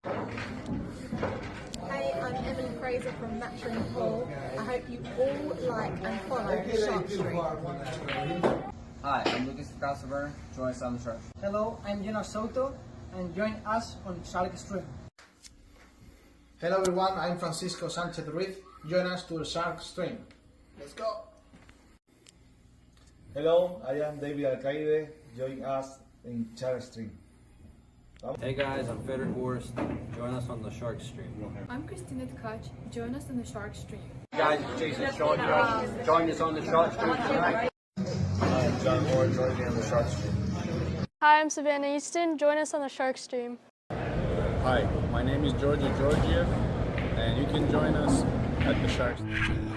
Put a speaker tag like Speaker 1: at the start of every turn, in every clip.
Speaker 1: Hey, I'm Emily Fraser from Matching Pool. I hope you all like and follow Shark Street.
Speaker 2: Hi, I'm Lucas Crossover. Join us on the Shark.
Speaker 3: Hello, I'm Salotto, and join us on Shark Stream.
Speaker 4: Hello everyone, I'm Francisco Sanchez Ruiz. Join us to the Shark Stream. Let's go!
Speaker 5: Hello, I am David Alcaide. Join us in Shark Stream.
Speaker 6: Hey guys, I'm Frederick Horst. Join us on the Shark Stream.
Speaker 7: I'm Christina Tkach. Join us on the Shark Stream.
Speaker 8: Hey guys, it's Jason Georgiev. Join us on the Shark Stream tonight.
Speaker 5: Hi, I'm John Moore. Join me on the Shark Stream.
Speaker 9: Hi, I'm Savannah Easton. Join us on the Shark Stream.
Speaker 10: Hi, my name is Georgi Georgiev, and you can join us at the Shark Stream.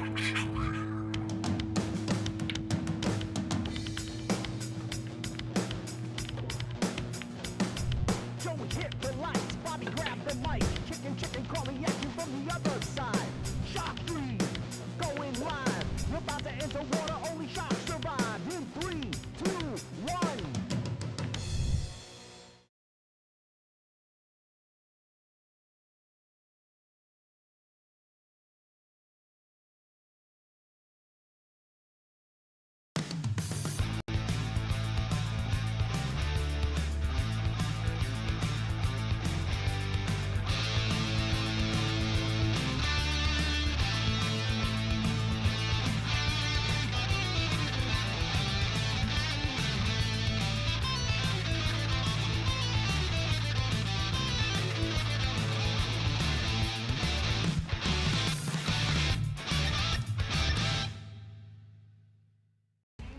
Speaker 11: Hit the lights, Bobby grab the mic, chicken calling at you from the other side. Shark Stream, going live. You're about to enter water, only sharks survive. In 3, 2, 1.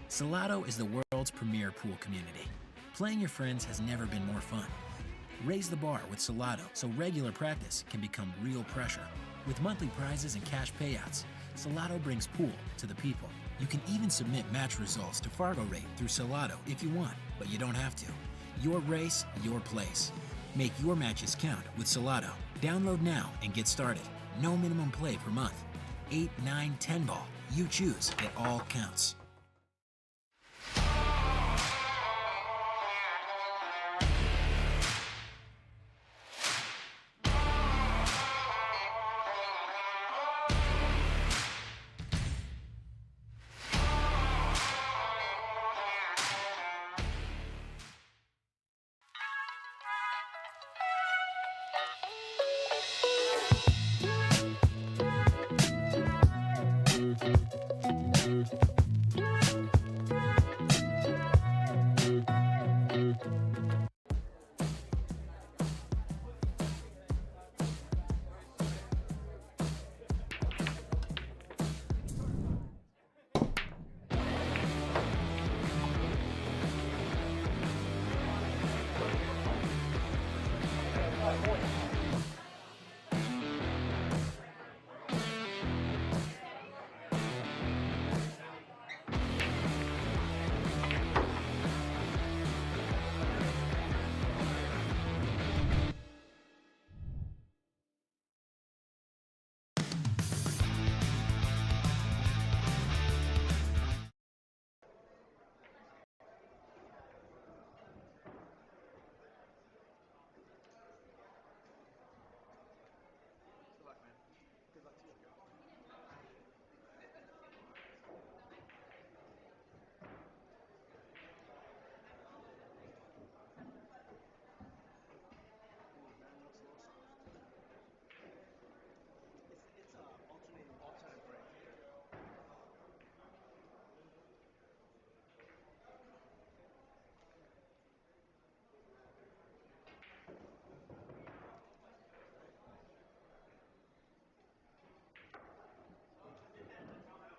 Speaker 12: Salotto is the world's premier pool community. Playing your friends has never been more fun. Raise the bar with Salotto so regular practice can become real pressure. With monthly prizes and cash payouts, Salotto brings pool to the people. You can even submit match results to Fargo Rate through Salotto if you want, but you don't have to. Your race, your place. Make your matches count with Salotto. Download now and get started. No minimum play per month. 8, 9, 10 ball. You choose. It all counts.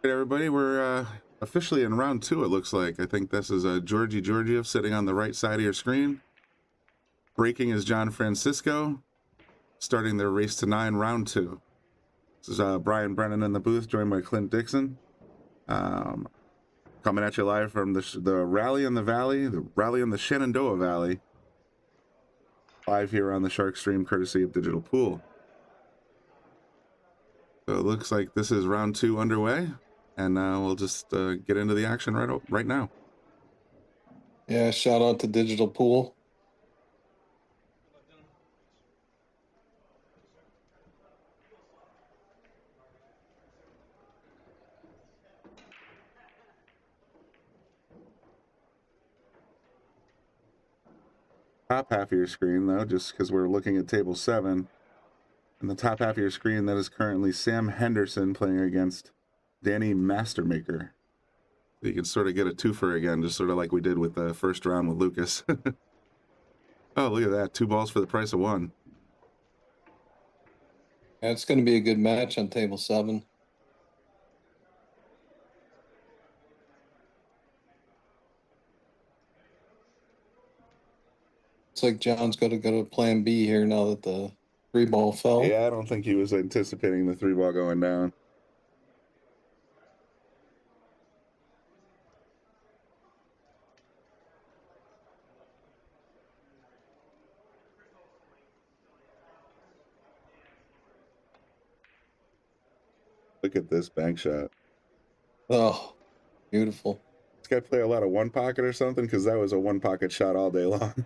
Speaker 13: Hey everybody, we're officially in round 2, it looks like. I think this is Georgi Georgiev sitting on the right side of your screen. Breaking is John Francisco, starting their race to 9, round 2. This is Brian Brennan in the booth, joined by Clint Dixon. Coming at you live from the rally in the valley, the rally in the Shenandoah Valley. Live here on the Shark Stream, courtesy of Digital Pool. So it looks like this is round 2 underway. And we'll just get into the action right now.
Speaker 14: Yeah, shout out to Digital Pool.
Speaker 13: top half of your screen, though, just because we're looking at table 7. In the top half of your screen, that is currently Sam Henderson playing against Danny Mastermaker. You can sort of get a twofer again, just sort of like we did with the first round with Lucas. Oh, look at that. 2 balls for the price of 1.
Speaker 14: That's going to be a good match on table 7. Looks like John's got to go to plan B here now that the 3-ball fell.
Speaker 13: Yeah, I don't think he was anticipating the 3-ball going down. Look at this bank shot.
Speaker 14: Oh, beautiful.
Speaker 13: This guy play a lot of one pocket or something, because that was a one pocket shot all day long.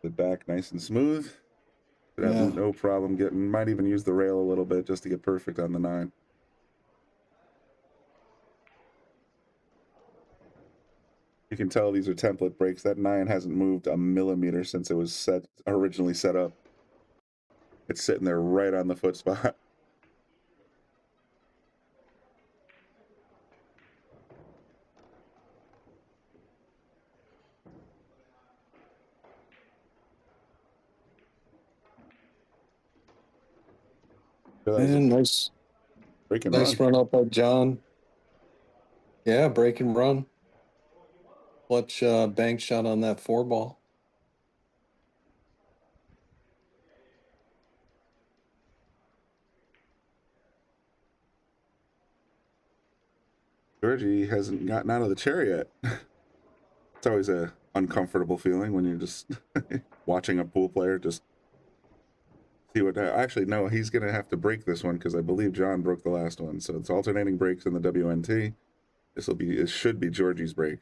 Speaker 13: The back nice and smooth. Should have no problem getting, might even use the rail a little bit just to get perfect on the 9. You can tell these are template breaks. That 9 hasn't moved a millimeter since it was originally set up. It's sitting there right on the foot spot.
Speaker 14: Man, nice run up by John. Yeah, break and run. Clutch bank shot on that 4-ball.
Speaker 13: Georgie hasn't gotten out of the chair yet. It's always a uncomfortable feeling when you're just watching a pool player just see what. Actually, no, he's gonna have to break this one because I believe John broke the last one. So it's alternating breaks in the WNT. It should be Georgie's break.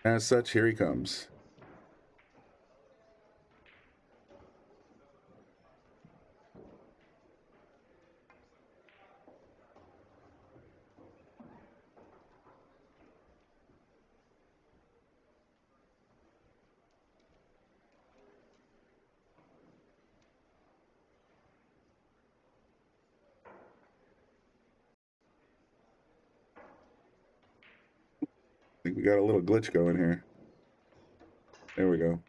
Speaker 13: As such, here he comes. I think we got a little glitch going here. There we go.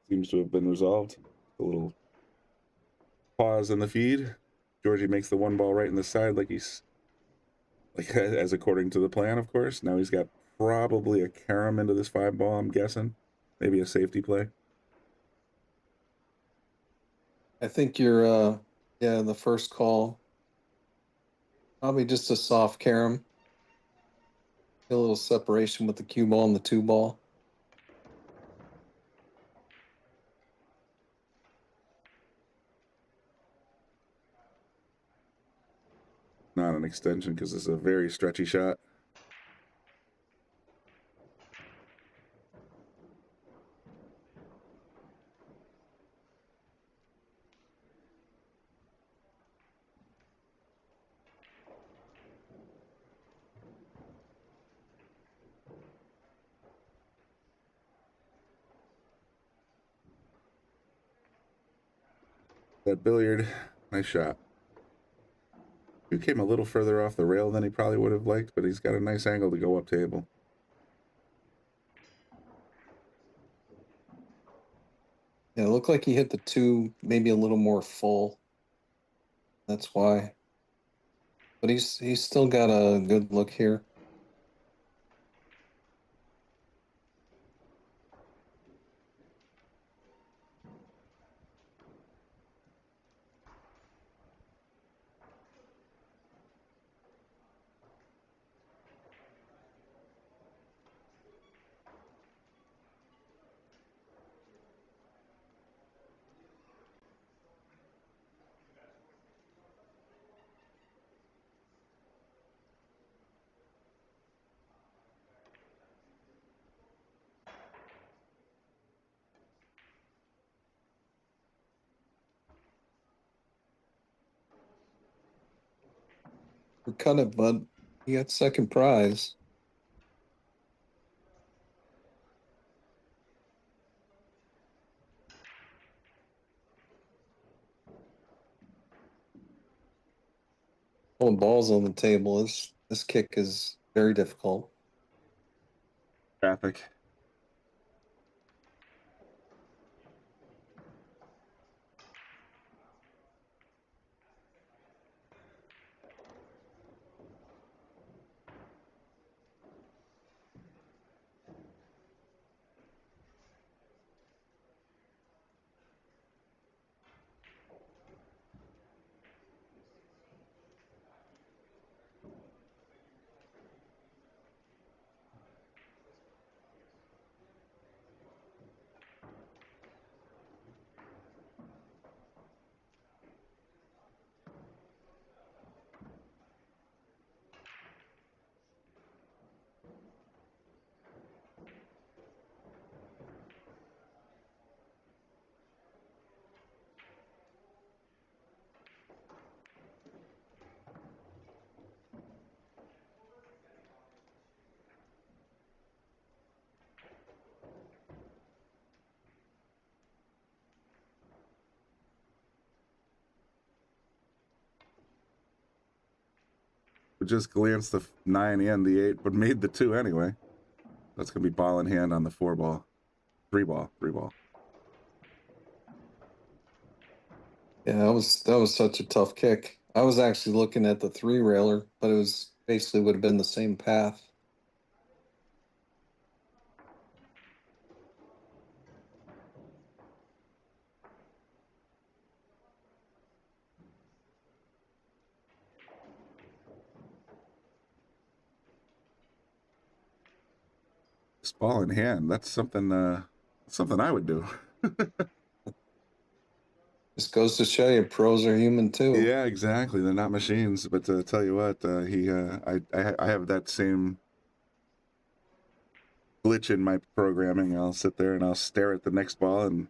Speaker 13: Seems to have been resolved. A little pause in the feed. Georgie makes the 1 ball right in the side like he's as according to the plan, of course. Now he's got probably a carom into this 5-ball, I'm guessing. Maybe a safety play.
Speaker 14: I think you're the first call. Probably just a soft carom. A little separation with the cue ball and the 2-ball.
Speaker 13: Not an extension because it's a very stretchy shot. That billiard, nice shot. He came a little further off the rail than he probably would have liked, but he's got a nice angle to go up table.
Speaker 14: Yeah, it looked like he hit the 2 maybe a little more full. That's why. but he's still got a good look here. Cut it, bud. You got second prize. Pulling balls on the table. This kick is very difficult.
Speaker 13: Traffic. Just glanced the 9 and the 8, but made the 2 anyway. That's gonna be ball in hand on the 4 ball. 3 ball.
Speaker 14: Yeah, that was such a tough kick. I was actually looking at the 3-railer, but it was basically would have been the same path.
Speaker 13: This ball in hand, that's something I would do.
Speaker 14: Just goes to show you, pros are human too.
Speaker 13: Yeah, exactly. They're not machines. But to tell you what, I have that same glitch in my programming. I'll sit there and I'll stare at the next ball and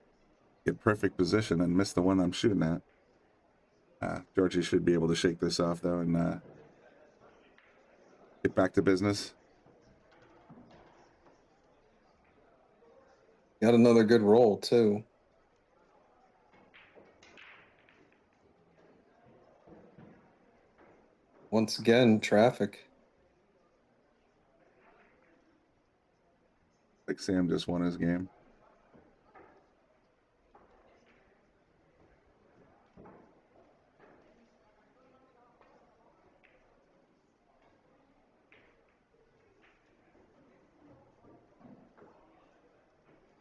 Speaker 13: get perfect position and miss the one I'm shooting at. Georgie should be able to shake this off though and get back to business.
Speaker 14: Got another good roll too. Once again, traffic.
Speaker 13: Like Sam just won his game.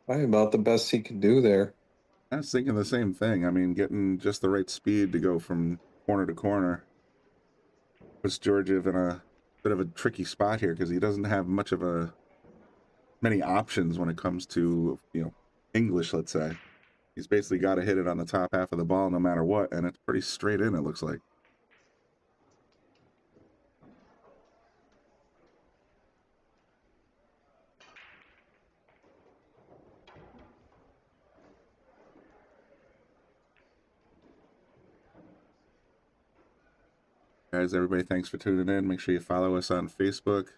Speaker 14: Probably about the best he could do there.
Speaker 13: I was thinking the same thing. I mean, getting just the right speed to go from corner to corner puts Georgiev in a bit of a tricky spot here because he doesn't have many options when it comes to, English, let's say. He's basically got to hit it on the top half of the ball no matter what, and it's pretty straight in, it looks like. Guys, everybody, thanks for tuning in. Make sure you follow us on Facebook,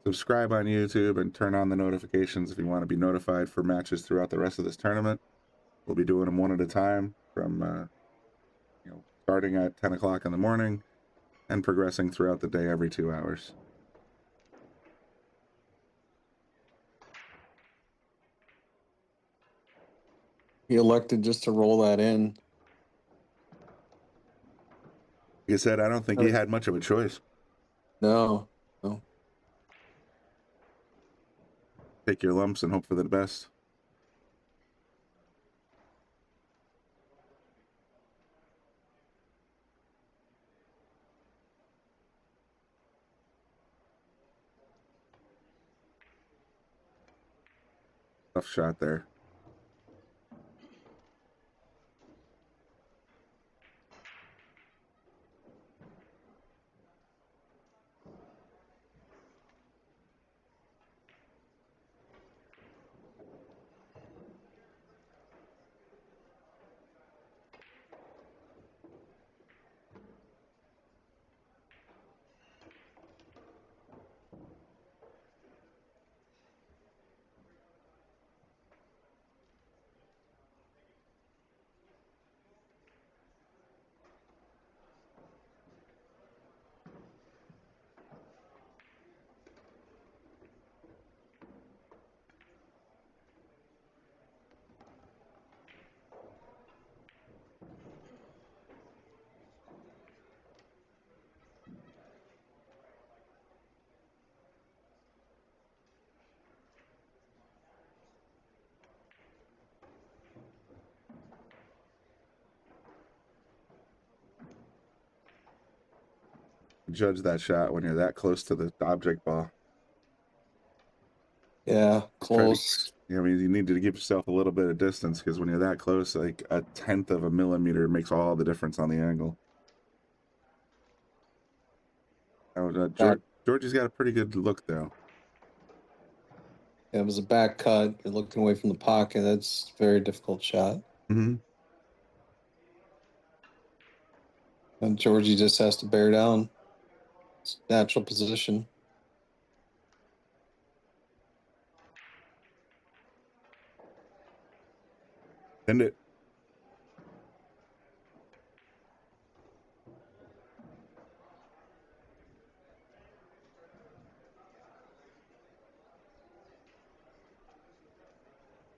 Speaker 13: subscribe on YouTube, and turn on the notifications if you want to be notified for matches throughout the rest of this tournament. We'll be doing them one at a time from, starting at 10 o'clock in the morning and progressing throughout the day every 2 hours.
Speaker 14: He elected just to roll that in.
Speaker 13: Like I said, I don't think he had much of a choice.
Speaker 14: No, no.
Speaker 13: Take your lumps and hope for the best. Tough shot there. Judge that shot when you're that close to the object ball.
Speaker 14: Yeah, close.
Speaker 13: I mean, you need to give yourself a little bit of distance because when you're that close, like a 1/10 of a millimeter makes all the difference on the angle. Georgie's got a pretty good look, though.
Speaker 14: Yeah, it was a back cut. You're looking away from the pocket. That's a very difficult shot.
Speaker 13: Mm-hmm.
Speaker 14: And Georgie just has to bear down. It's natural position.
Speaker 13: End it.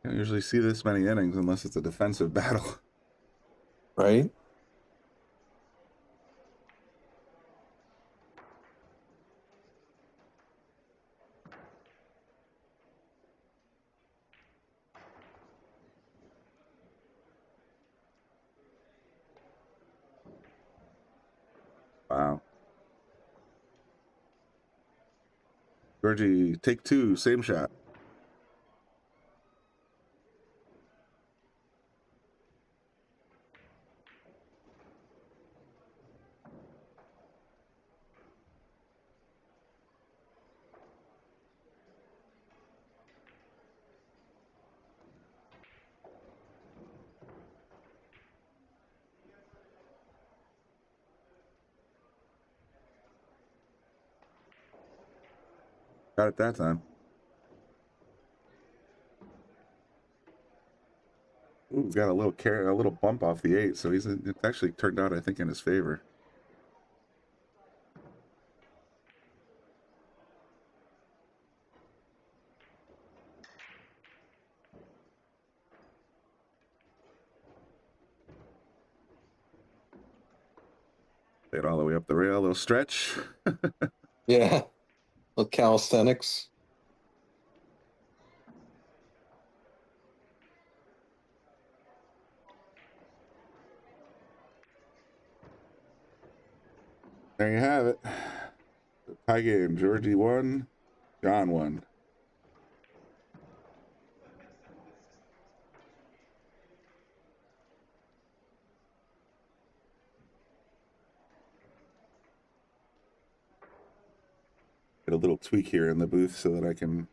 Speaker 13: You don't usually see this many innings unless it's a defensive battle.
Speaker 14: Right?
Speaker 13: Wow. Georgie, take two, same shot. Got it that time. Ooh, got a little bump off the 8, so it's actually turned out, I think, in his favor. It all the way up the rail, a little stretch.
Speaker 14: Yeah. With calisthenics.
Speaker 13: There you have it. The tie game. Georgie won. John won. Get a little tweak here in the booth so that I can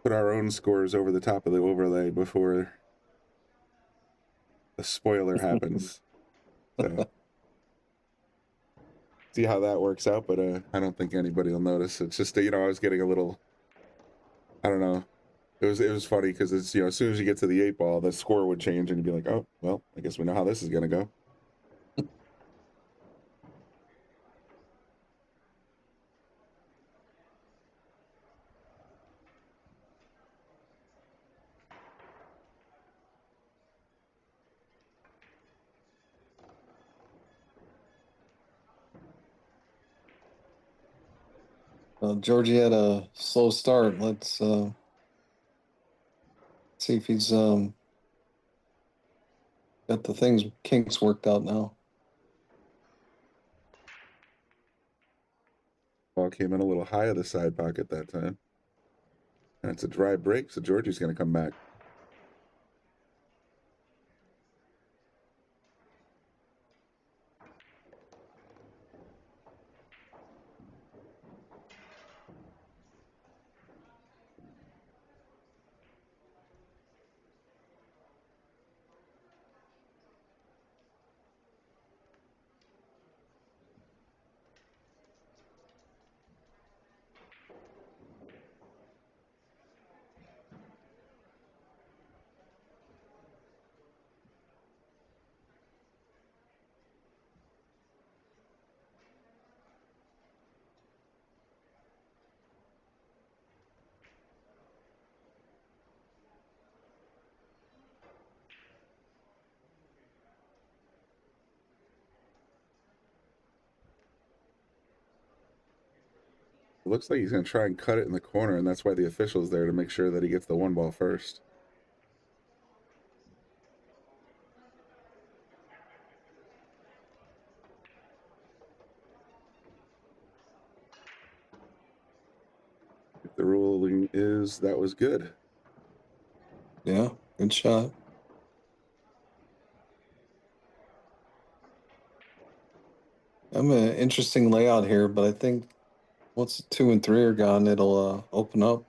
Speaker 13: put our own scores over the top of the overlay before the spoiler happens. So, see how that works out, but I don't think anybody will notice. It's just, I was getting a little, I don't know. It was funny because it's, as soon as you get to the 8 ball, the score would change and you'd be like, oh, well, I guess we know how this is going to go.
Speaker 14: Well, Georgie had a slow start. Let's see if he's got the kinks worked out now.
Speaker 13: Ball came in a little high of the side pocket that time. And it's a dry break, so Georgie's going to come back. It looks like he's going to try and cut it in the corner, and that's why the official's there to make sure that he gets the one ball first. If the ruling is that was good.
Speaker 14: Yeah, good shot. I'm an interesting layout here, but I think once 2 and 3 are gone, it'll open up.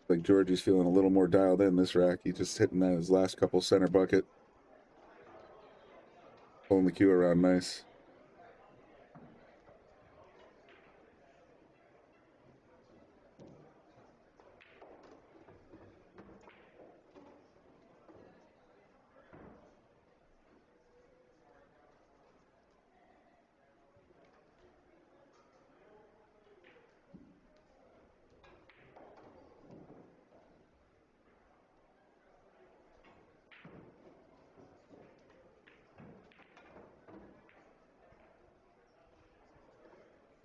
Speaker 13: Like Georgie's feeling a little more dialed in this rack. He just hitting that his last couple center bucket. Pulling the cue around nice.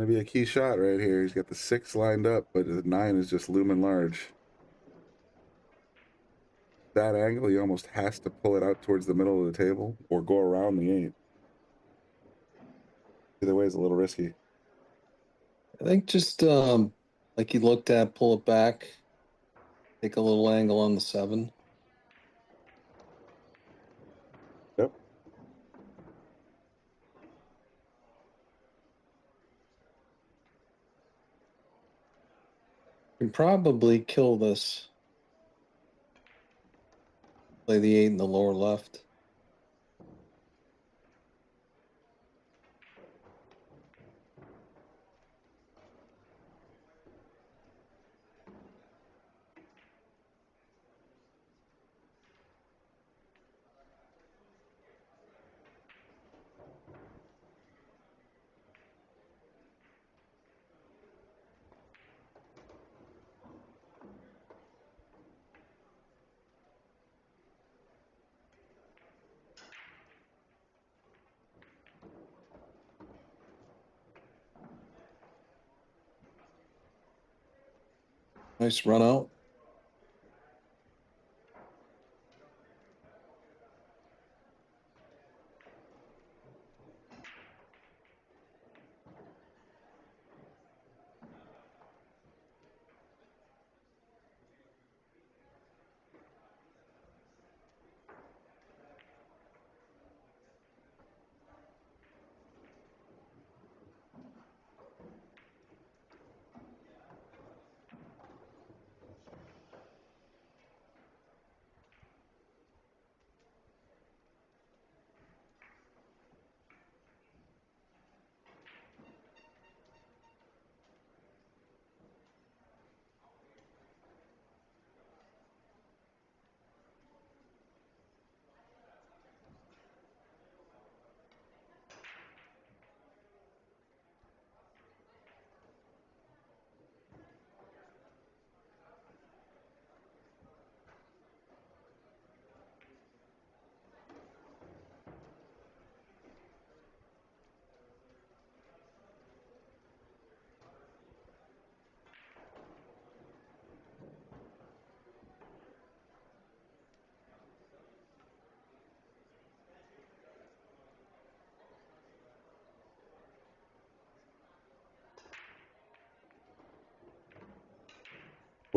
Speaker 13: Maybe a key shot right here. He's got the 6 lined up, but the 9 is just looming large. That angle, he almost has to pull it out towards the middle of the table or go around the 8. Either way is a little risky.
Speaker 14: I think just like he looked at, pull it back, take a little angle on the 7.
Speaker 13: Yep.
Speaker 14: Can probably kill this. Play the 8 in the lower left. Nice run out.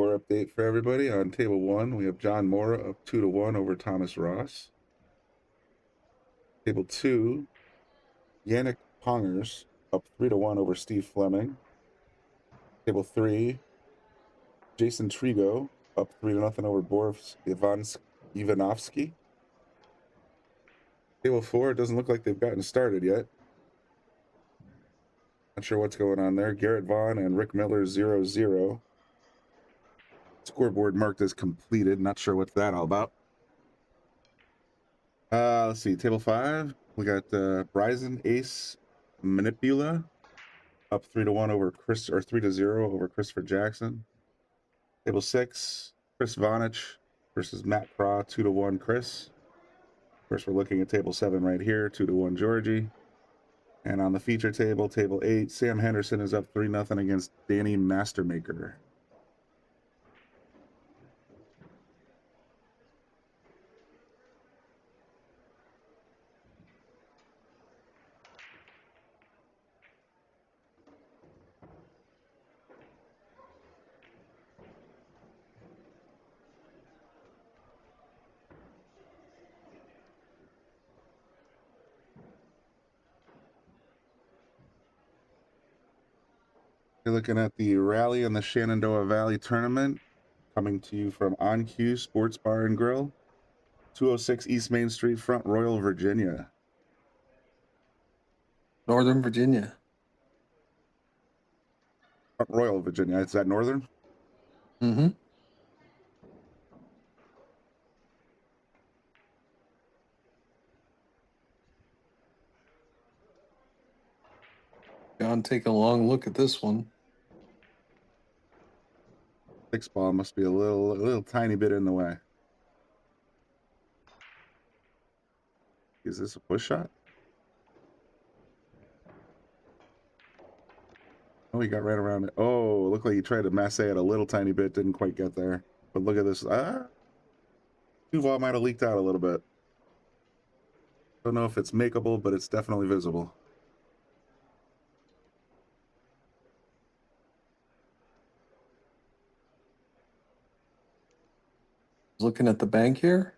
Speaker 13: score update for everybody. On table 1, we have John Mora up 2-1 over Thomas Ross. Table 2, Yannick Pongers up 3-1 over Steve Fleming. Table 3, Jason Trigo up 3-0 over Boris Ivanovsky. Table 4, it doesn't look like they've gotten started yet. Not sure what's going on there. Garrett Vaughn and Rick Miller 0-0. Scoreboard marked as completed. Not sure what's that all about. Let's see. Table 5, we got Bryson Ace Manipula up 3-1 over 3-0 over Christopher Jackson. Table 6, Chris Vonich versus Matt Craw, 2-1 Chris. Of course, we're looking at table 7 right here, 2-1 Georgie. And on the feature table, table 8, Sam Henderson is up 3-0 against Danny Mastermaker. You're looking at the Rally in the Shenandoah Valley Tournament, coming to you from On Cue Sports Bar and Grill, 206 East Main Street, Front Royal, Virginia.
Speaker 14: Northern Virginia.
Speaker 13: Front Royal, Virginia. Is that northern?
Speaker 14: Mm-hmm. John, take a long look at this one.
Speaker 13: 6 ball must be a little tiny bit in the way. Is this a push shot? Oh, he got right around it. Oh, looked like he tried to masse it a little tiny bit, didn't quite get there. But look at this. 2 ball might have leaked out a little bit. Don't know if it's makeable, but it's definitely visible.
Speaker 14: Looking at the bank here.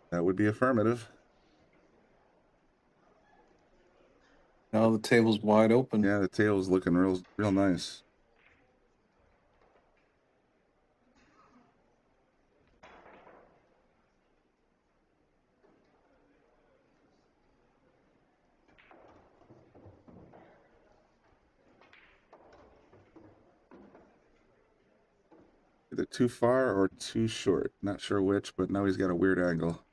Speaker 13: That would be affirmative.
Speaker 14: Now the table's wide open.
Speaker 13: Yeah, the table's looking real nice. Either too far or too short. Not sure which, but now he's got a weird angle.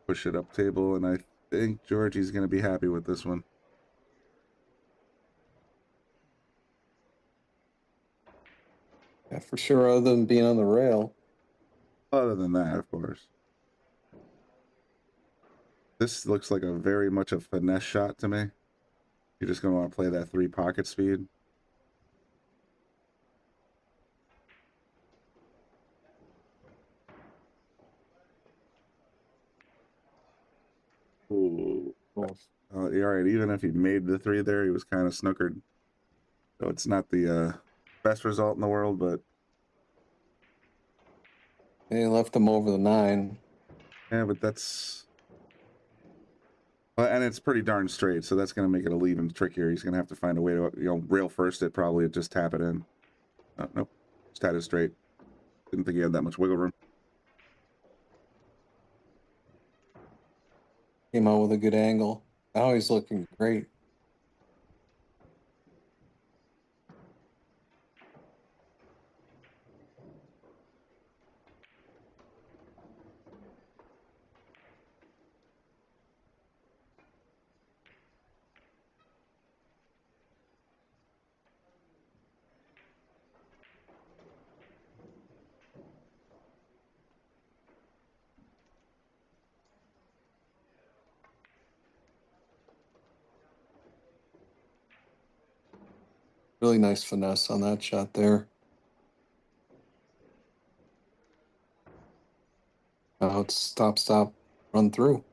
Speaker 13: Push it up table, and I think Georgie's going to be happy with this one.
Speaker 14: Yeah, for sure, other than being on the rail.
Speaker 13: Other than that, of course. This looks like a very much a finesse shot to me. You're just going to want to play that 3 pocket speed. Ooh. You're right. Even if he made the 3 there, he was kind of snookered. So it's not the best result in the world, but
Speaker 14: They left them over the 9.
Speaker 13: yeah, but that's and it's pretty darn straight, so that's going to make it a little even trickier. He's going to have to find a way to, rail first it, probably just tap it in. Oh, nope, just had it straight. Didn't think he had that much wiggle room.
Speaker 14: Came out with a good angle. Now he's looking great. Really nice finesse on that shot there. Now it's stop, stop, run through.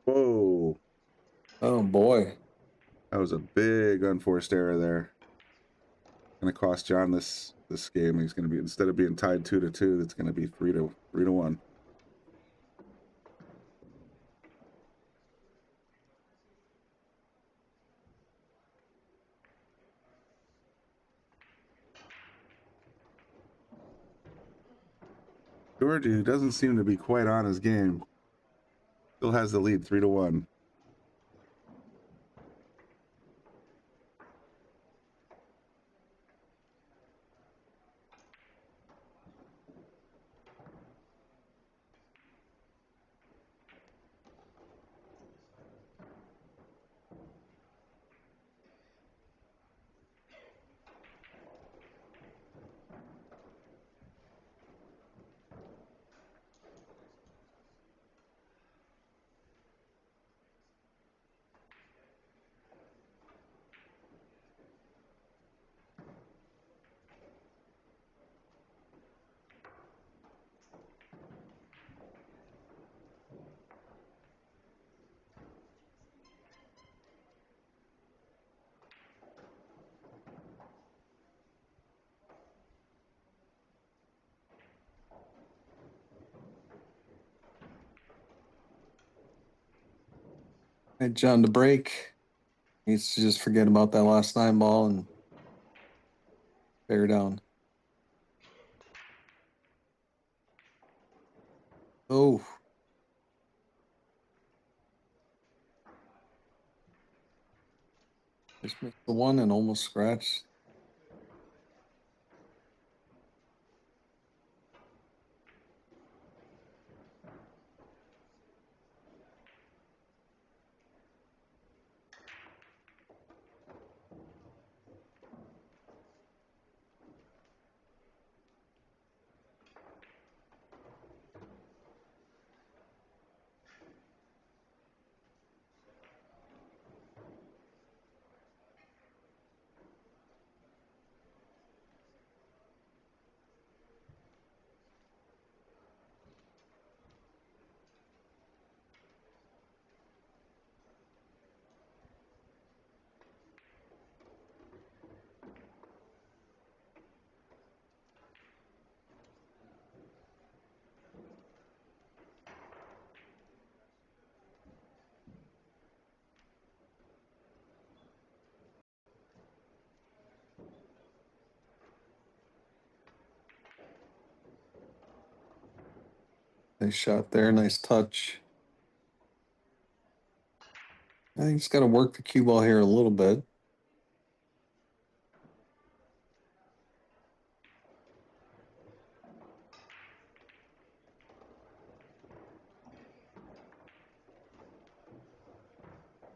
Speaker 13: Whoa.
Speaker 14: Oh boy.
Speaker 13: That was a big unforced error there. Gonna cost John this game. He's gonna be, instead of being tied 2-2, it's gonna be 3-1. Georgie, who doesn't seem to be quite on his game, still has the lead 3-1.
Speaker 14: Hey, John, to break needs to just forget about that last 9 ball and bear down. Oh. Just missed the one and almost scratched. Nice shot there, nice touch. I think he's got to work the cue ball here a little bit.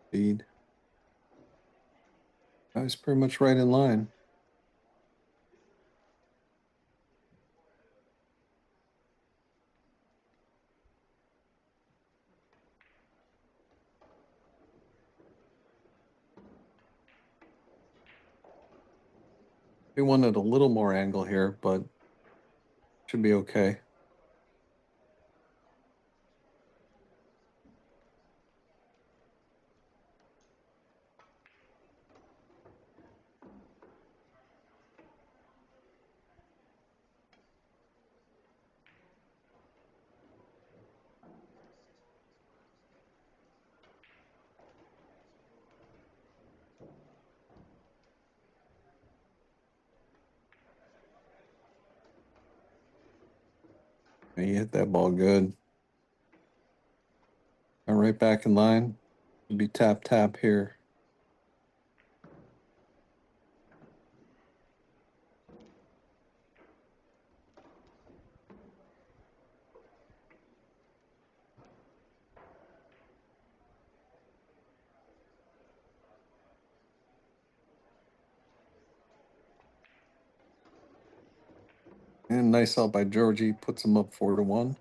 Speaker 14: Speed. He's pretty much right in line. We wanted a little more angle here, but should be okay. Yeah, you hit that ball good. I'm right back in line. It'll be tap tap here. And nice out by Georgie, puts him up 4-1.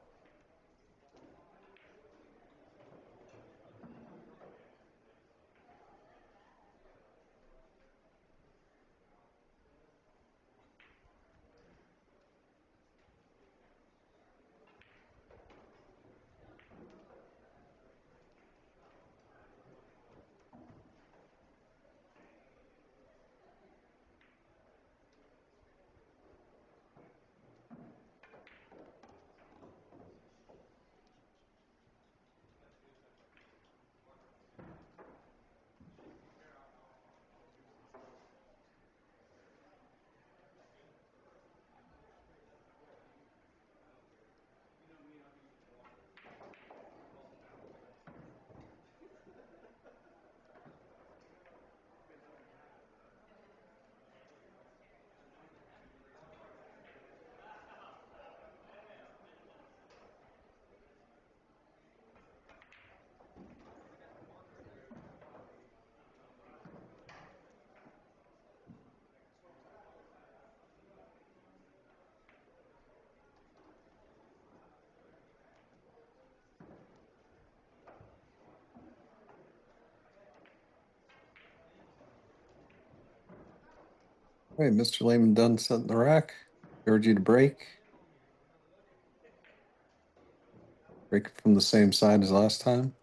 Speaker 14: All right, Mr. Lehman done setting the rack. Georgie to break. Break it from the same side as last time.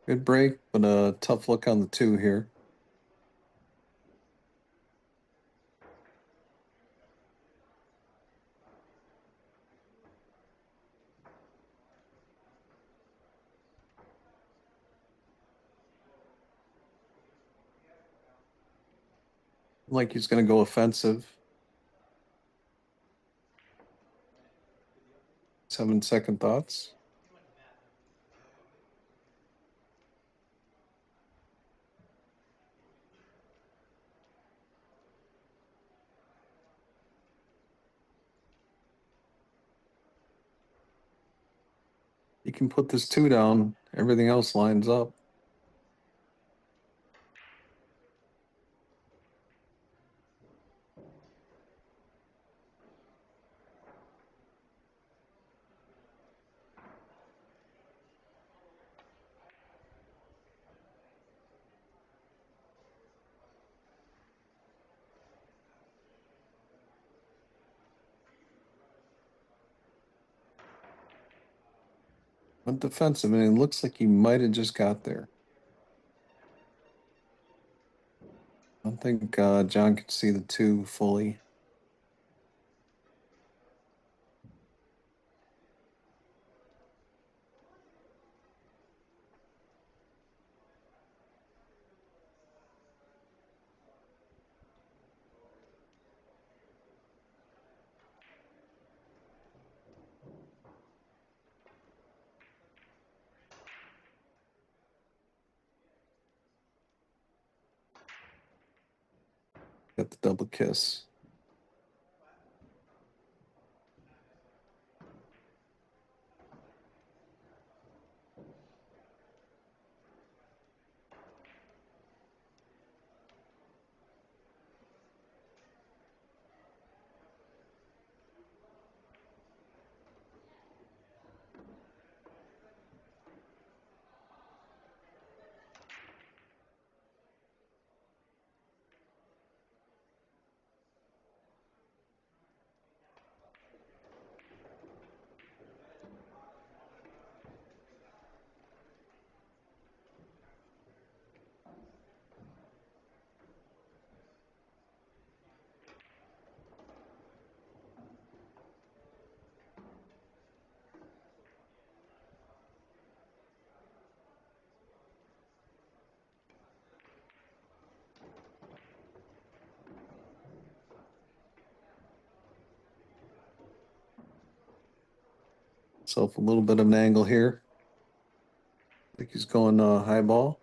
Speaker 14: Good break, but a tough look on the 2 here. Like he's going to go offensive. 7-second thoughts. You can put this 2 down. Everything else lines up. Went defensive, and it looks like he might have just got there. I don't think John can see the 2 fully. Got the double kiss. Self a little bit of an angle here. I think he's going high ball.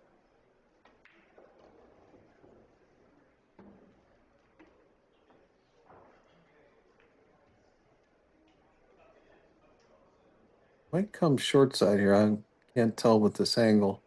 Speaker 14: Might come short side here. I can't tell with this angle.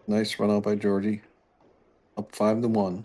Speaker 14: Nice run out by Georgie. Up 5-1.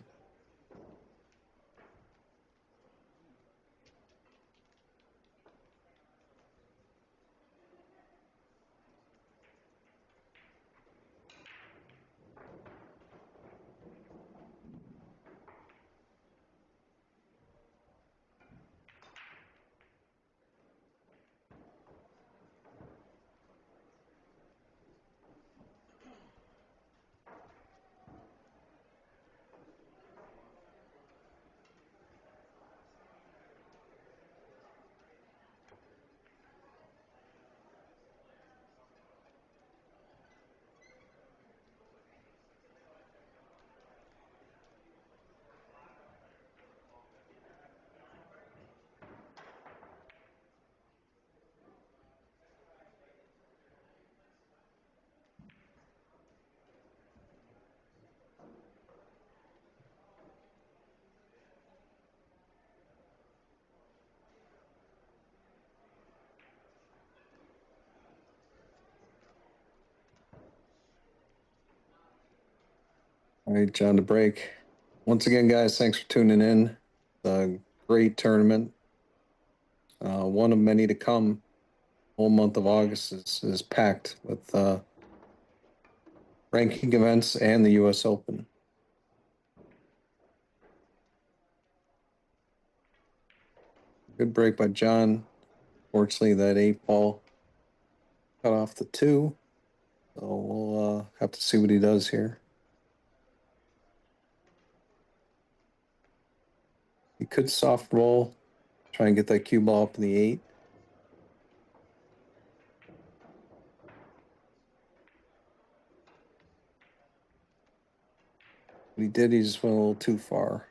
Speaker 14: All right, John, to break. Once again, guys, thanks for tuning in. A great tournament. One of many to come. Whole month of August is packed with ranking events and the U.S. Open. Good break by John. Fortunately, that 8-ball cut off the 2. So we'll have to see what he does here. He could soft roll, try and get that cue ball up in the 8. What he did, he just went a little too far.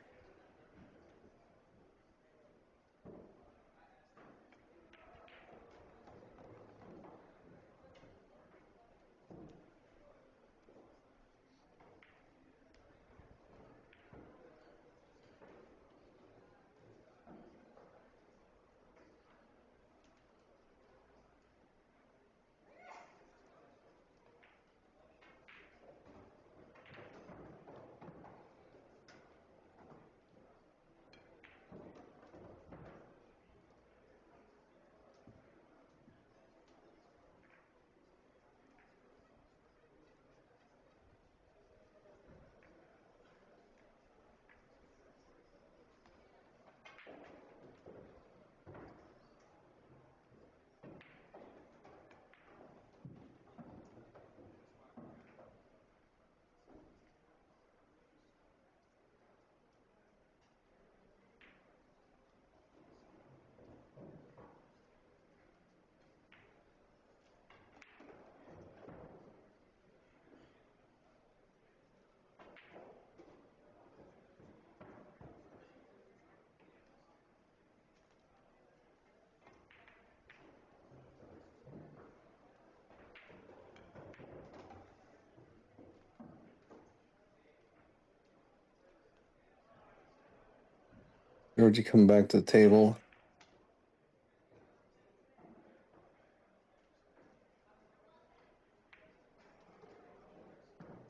Speaker 14: Georgie coming back to the table.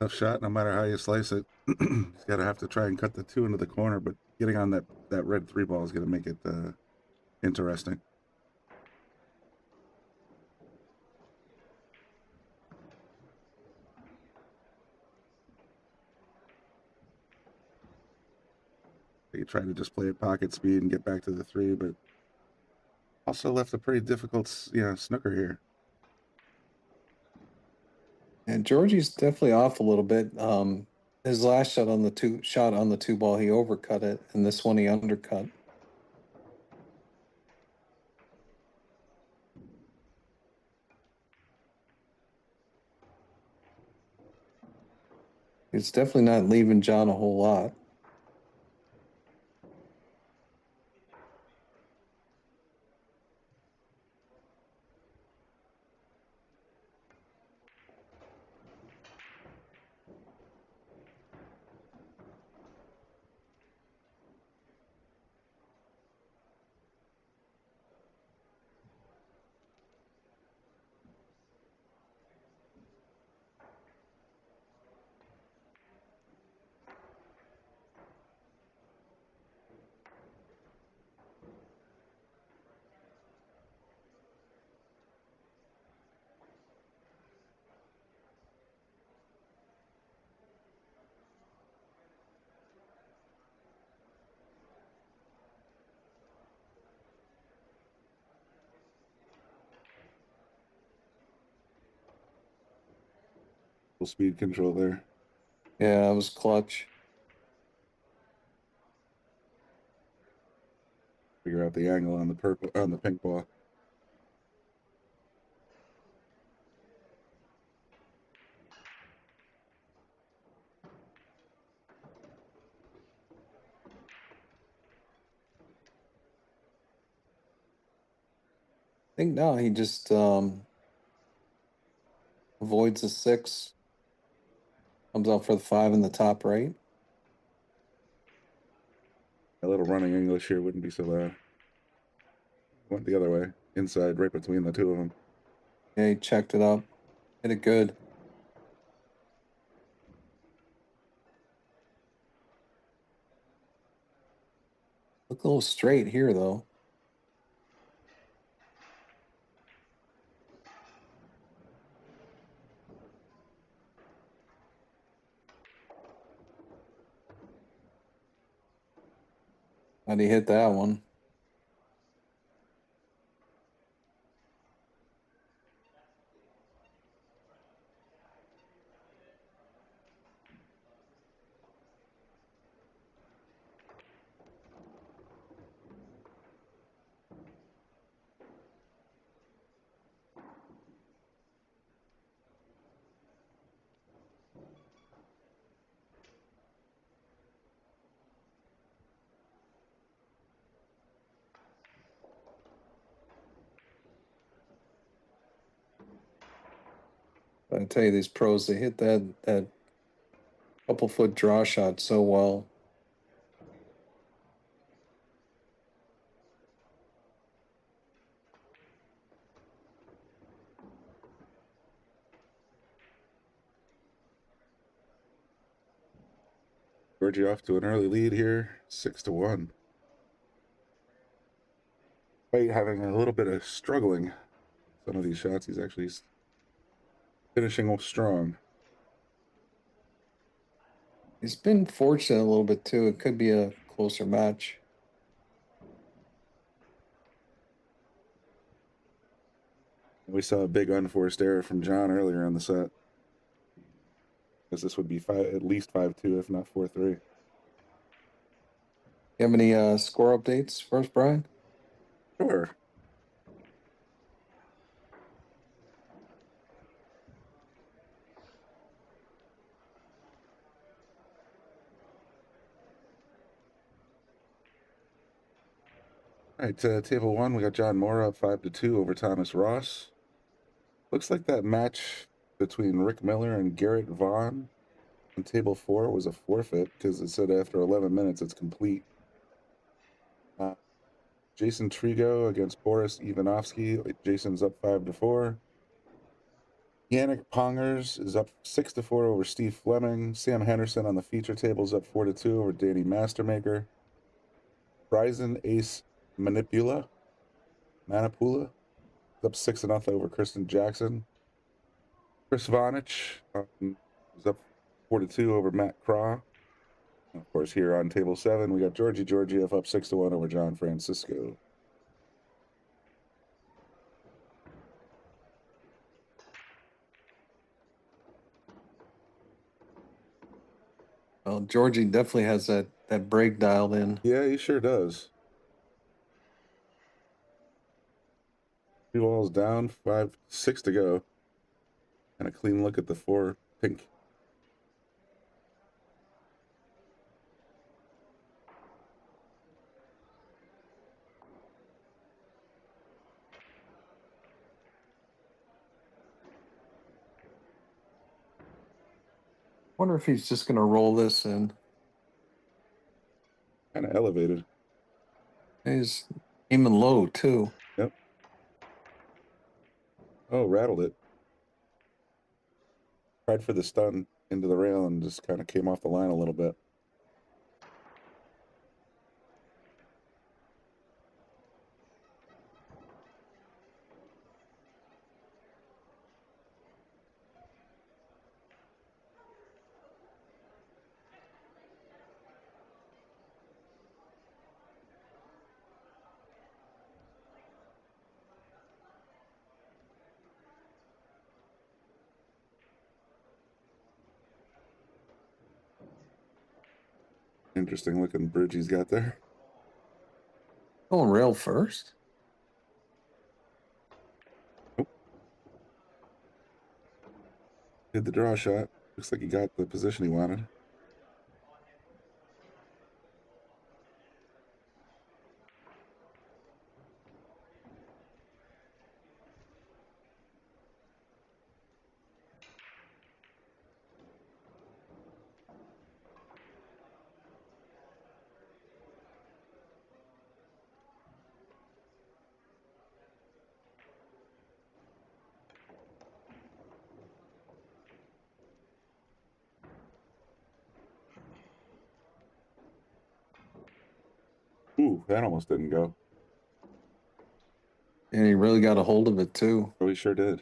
Speaker 13: Tough shot, no matter how you slice it. He's got to have to try and cut the 2 into the corner, but getting on that red 3 ball is going to make it interesting. He tried to just play at pocket speed and get back to the 3, but also left a pretty difficult, snooker here.
Speaker 14: And Georgie's definitely off a little bit. His last shot on the two ball, he overcut it, and this one he undercut. It's definitely not leaving John a whole lot.
Speaker 13: Full speed control there.
Speaker 14: Yeah, it was clutch.
Speaker 13: Figure out the angle on the pink ball.
Speaker 14: I think now he just avoids the 6, comes out for the 5 in the top right.
Speaker 13: A little running English here wouldn't be so bad. Went the other way, inside, right between the two of them.
Speaker 14: Yeah, he checked it up, hit it good. Look a little straight here, though. How'd he hit that one? I tell you, these pros, they hit that couple foot draw shot so well.
Speaker 13: Georgie off to an early lead here, 6-1. Despite having a little bit of struggling some of these shots, he's actually finishing strong.
Speaker 14: He's been fortunate a little bit too. It could be a closer match.
Speaker 13: We saw a big unforced error from John earlier in the set. Because this would be at least 5-2, if not 4-3.
Speaker 14: You have any score updates for us, Brian?
Speaker 13: Sure. All right, table 1, we got John Moore up 5-2 over Thomas Ross. Looks like that match between Rick Miller and Garrett Vaughn on table 4 was a forfeit because it said after 11 minutes it's complete. Jason Trigo against Boris Ivanovsky. Jason's up 5-4. Yannick Pongers is up 6-4 over Steve Fleming. Sam Henderson on the feature table is up 4-2 over Danny Mastermaker. Bryson Ace Manipula is up 6-0 over Kristen Jackson. Chris Vonich is up 4-2 over Matt Craw. And of course, here on table 7, we got Georgi Georgiev up 6-1 over John Francisco.
Speaker 14: Well, Georgie definitely has that break dialed in.
Speaker 13: Yeah, he sure does. 2 balls down, 5-6 to go. And a clean look at the 4 pink.
Speaker 14: Wonder if he's just gonna roll this in.
Speaker 13: Kind of elevated.
Speaker 14: He's aiming low too.
Speaker 13: Yep. Oh, rattled it. Tried for the stun into the rail and just kind of came off the line a little bit. Interesting looking bridge he's got there.
Speaker 14: Going rail first.
Speaker 13: Nope. Did the draw shot. Looks like he got the position he wanted. Ooh, that almost didn't go.
Speaker 14: And he really got a hold of it too.
Speaker 13: Oh, he sure did.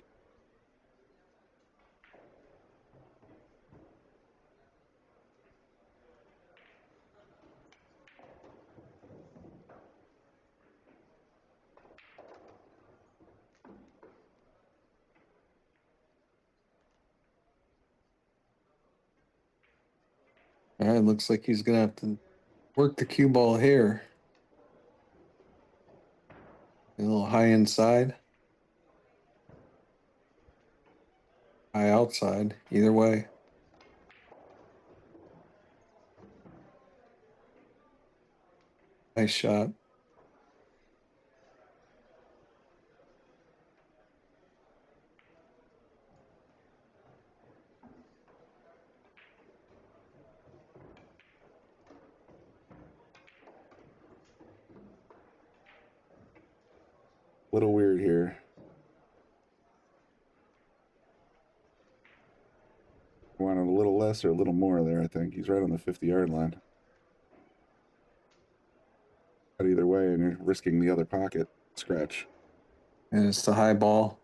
Speaker 14: All right, looks like he's gonna have to work the cue ball here. A little high inside. High outside. Either way. Nice shot.
Speaker 13: A little weird here. Wanted a little less or a little more there, I think. He's right on the 50-yard line. But either way, and you're risking the other pocket scratch.
Speaker 14: And it's the high ball.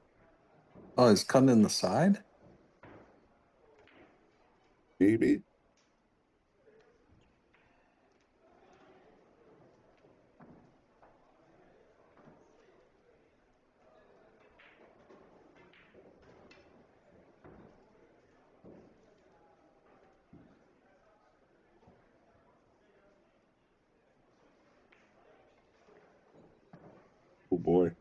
Speaker 14: Oh, it's cutting in the side?
Speaker 13: Maybe. Oh boy.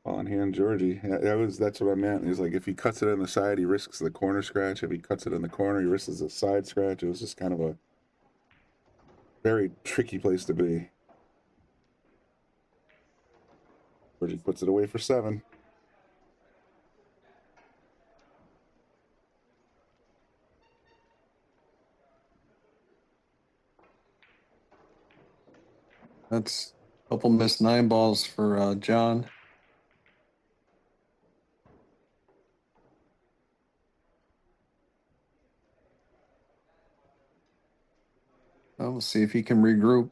Speaker 13: On hand, Georgie. Yeah, that's what I meant. He's like, if he cuts it in the side, he risks the corner scratch. If he cuts it in the corner, he risks a side scratch. It was just kind of a very tricky place to be. Georgie puts it away for 7.
Speaker 14: That's a couple missed 9 balls for John. We'll see if he can regroup.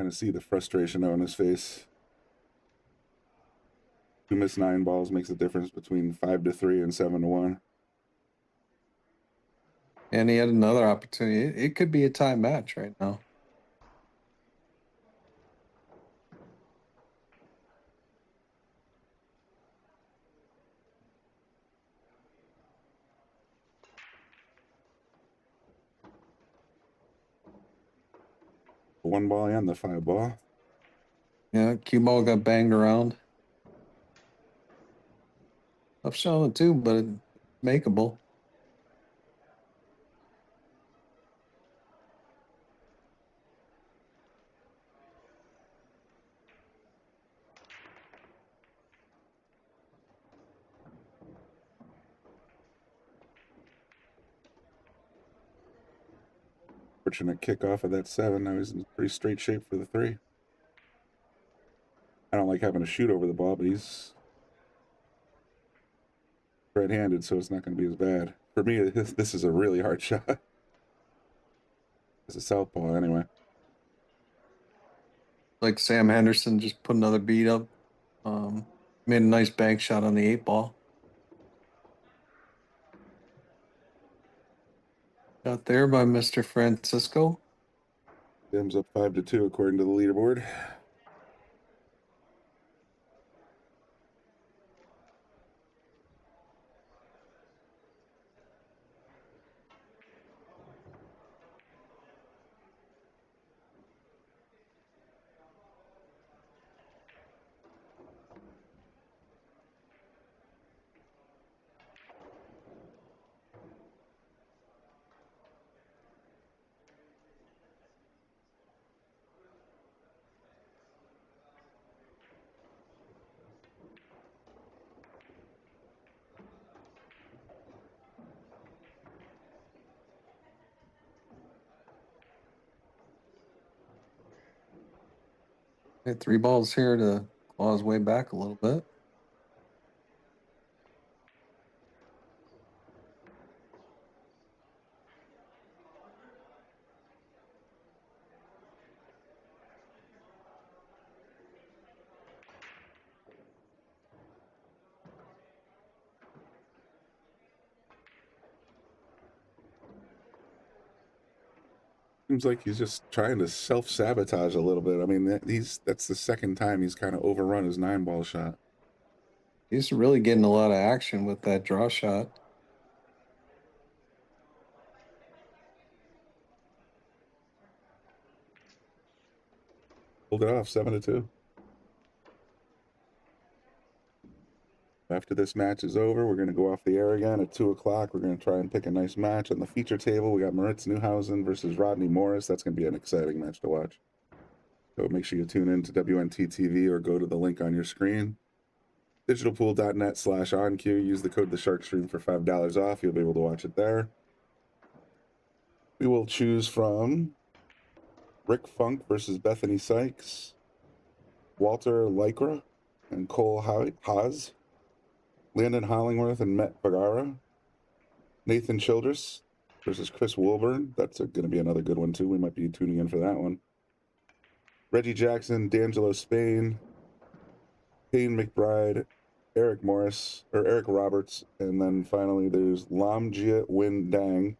Speaker 13: Kind of see the frustration on his face. 2 missed 9 balls makes a difference between 5-3 and 7-1.
Speaker 14: And he had another opportunity. It could be a tie match right now.
Speaker 13: The 1 ball and the 5 ball.
Speaker 14: Yeah, cue ball got banged around. Tough shot on the 2, but it's makeable.
Speaker 13: Fortunate kickoff of that 7. Now he's in pretty straight shape for the 3. I don't like having to shoot over the ball, but he's right-handed, so it's not going to be as bad. For me, this is a really hard shot. It's a southpaw anyway.
Speaker 14: Like Sam Henderson just put another beat up. Made a nice bank shot on the 8 ball. Got there by Mr. Francisco.
Speaker 13: Dim's up 5-2 according to the leaderboard.
Speaker 14: Hit 3 balls here to claw his way back a little bit.
Speaker 13: Seems like he's just trying to self-sabotage a little bit. I mean, that's the second time he's kind of overrun his 9-ball shot.
Speaker 14: He's really getting a lot of action with that draw shot.
Speaker 13: Pulled it off, 7-2. After this match is over, we're going to go off the air again at 2 o'clock. We're going to try and pick a nice match. On the feature table, we got Moritz Neuhausen versus Rodney Morris. That's going to be an exciting match to watch. So make sure you tune in to WNT TV or go to the link on your screen. Digitalpool.net/OnCue. Use the code TheSharkStream for $5 off. You'll be able to watch it there. We will choose from Rick Funk versus Bethany Sykes, Walter Lycra and Cole Haas, Landon Hollingworth and Matt Bagara, Nathan Childress versus Chris Wilburn. That's going to be another good one, too. We might be tuning in for that one. Reggie Jackson, D'Angelo Spain, Payne McBride, Eric Roberts, and then finally there's Lamjia Win Dang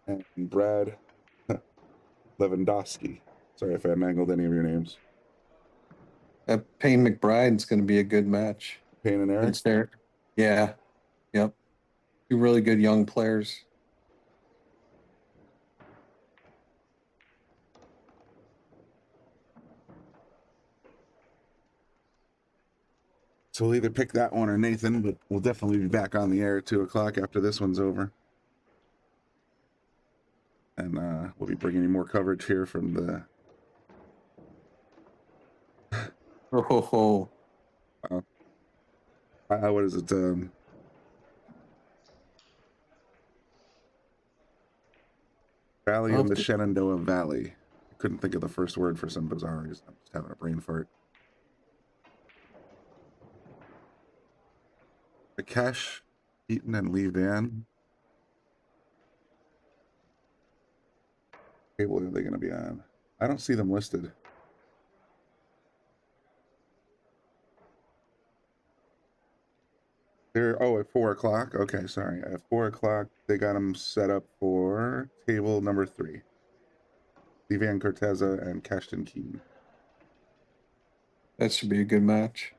Speaker 13: and Brad Lewandowski. Sorry if I mangled any of your names.
Speaker 14: Payne McBride's going to be a good match.
Speaker 13: Payne and Eric?
Speaker 14: There. Yeah. Yep. 2 really good young players.
Speaker 13: So we'll either pick that one or Nathan, but we'll definitely be back on the air at 2 o'clock after this one's over. And we'll be bringing you more coverage here from the... what is it? Valley in the Shenandoah Valley. I couldn't think of the first word for some bizarre reason. I'm just having a brain fart. Rakesh, Eaton, and Lee Van. What table are they going to be on? I don't see them listed. They're, oh, at 4 o'clock? Okay, sorry. At 4 o'clock, they got them set up for table number 3. Ivan Corteza and Kashtan Keen.
Speaker 14: That should be a good match.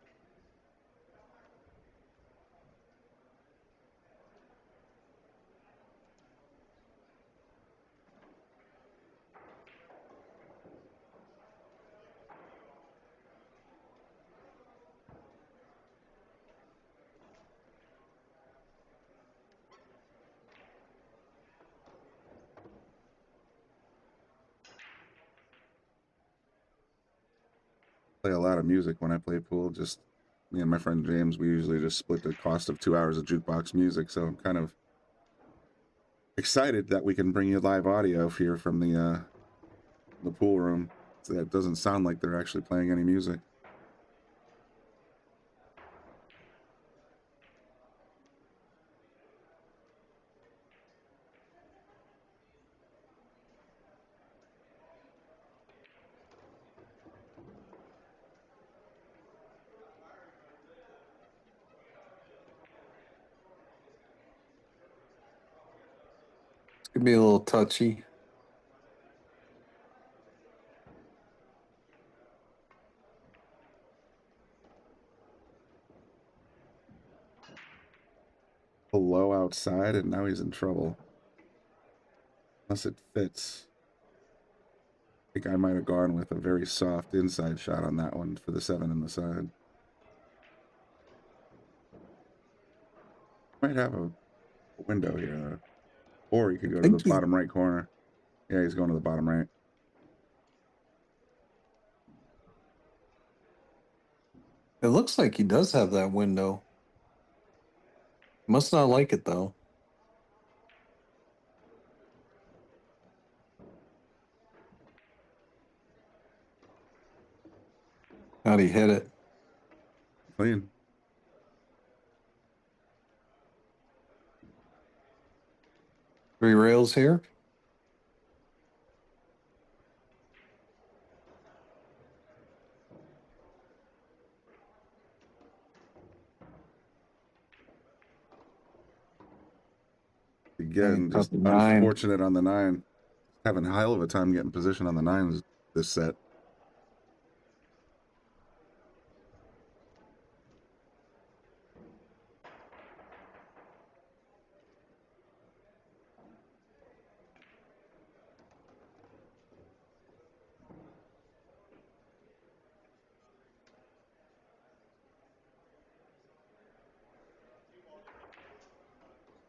Speaker 13: Play a lot of music when I play pool. Just me and my friend James, we usually just split the cost of 2 hours of jukebox music. So I'm kind of excited that we can bring you live audio here from the pool room. So that doesn't sound like they're actually playing any music.
Speaker 14: It's gonna be a little touchy.
Speaker 13: Low outside, and now he's in trouble. Unless it fits. I think I might have gone with a very soft inside shot on that one for the 7 in the side. Might have a window here, or he could go to the bottom right corner. Yeah, he's going to the bottom right.
Speaker 14: It looks like he does have that window. Must not like it though. How'd he hit it?
Speaker 13: Clean.
Speaker 14: Three rails here.
Speaker 13: Again, just unfortunate on the 9. Having a hell of a time getting position on the 9s this set.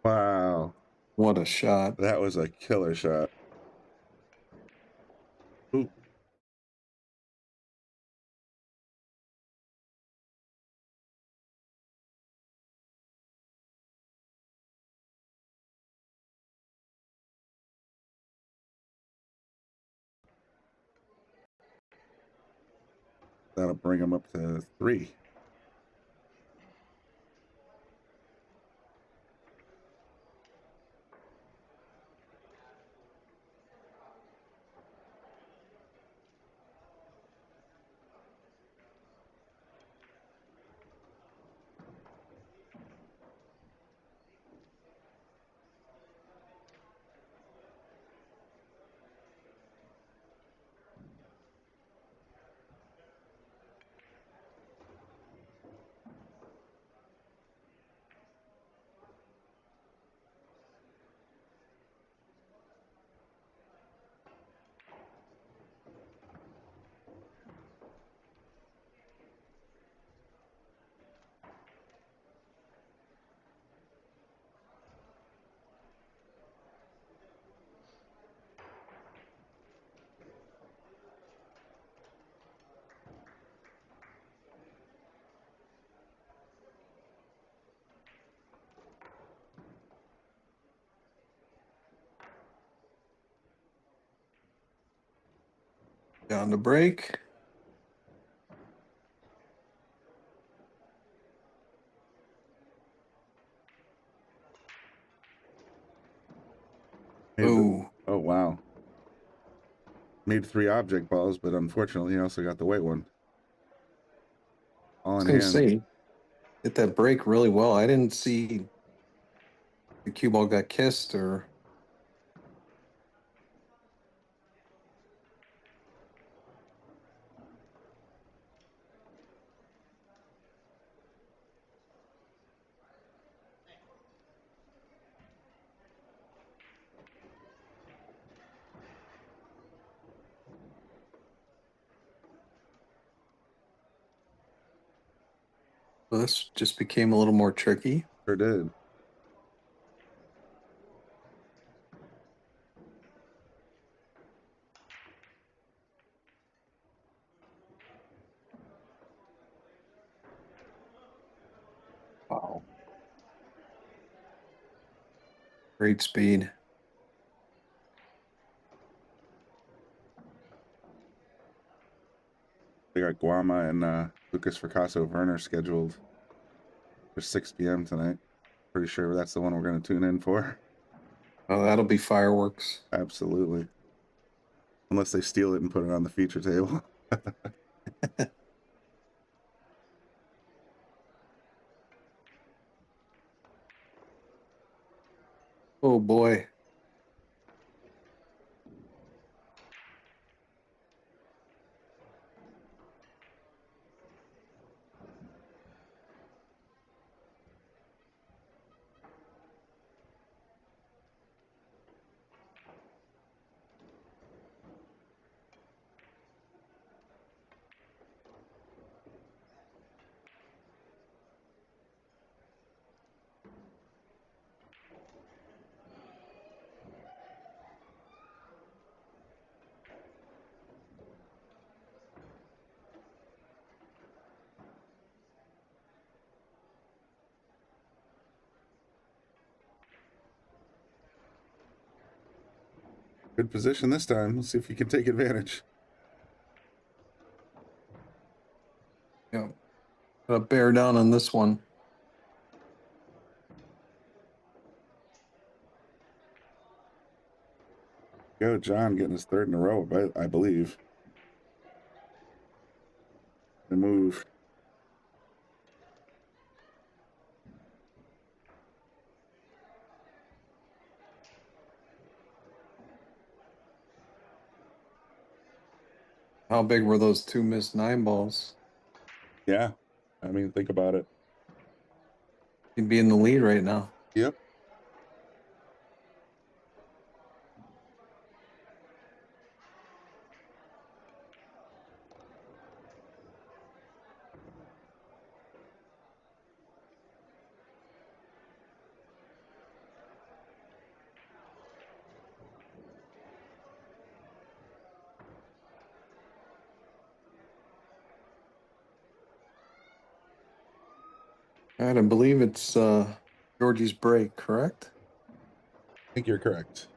Speaker 13: Wow.
Speaker 14: What a shot.
Speaker 13: That was a killer shot. Ooh. That'll bring him up to 3.
Speaker 14: Down to break.
Speaker 13: Oh, wow. Made 3 object balls, but unfortunately he also got the white one. All
Speaker 14: I was
Speaker 13: in
Speaker 14: going
Speaker 13: hand.
Speaker 14: to say, hit that break really well. I didn't see the cue ball got kissed or. Well, this just became a little more tricky.
Speaker 13: Sure did.
Speaker 14: Wow. Great speed.
Speaker 13: They got Guama and Lucas Fracasso Werner scheduled for 6 p.m. tonight. Pretty sure that's the one we're going to tune in for.
Speaker 14: Oh, that'll be fireworks.
Speaker 13: Absolutely. Unless they steal it and put it on the feature table.
Speaker 14: Oh boy.
Speaker 13: Good position this time. Let's see if you can take advantage.
Speaker 14: Yeah. Gotta bear down on this one.
Speaker 13: Go, John, getting his 3rd in a row, I believe. The move.
Speaker 14: How big were those 2 missed 9 balls?
Speaker 13: Yeah. I mean, think about it.
Speaker 14: He'd be in the lead right now.
Speaker 13: Yep.
Speaker 14: All right, I believe it's Georgie's break, correct?
Speaker 13: I think you're correct.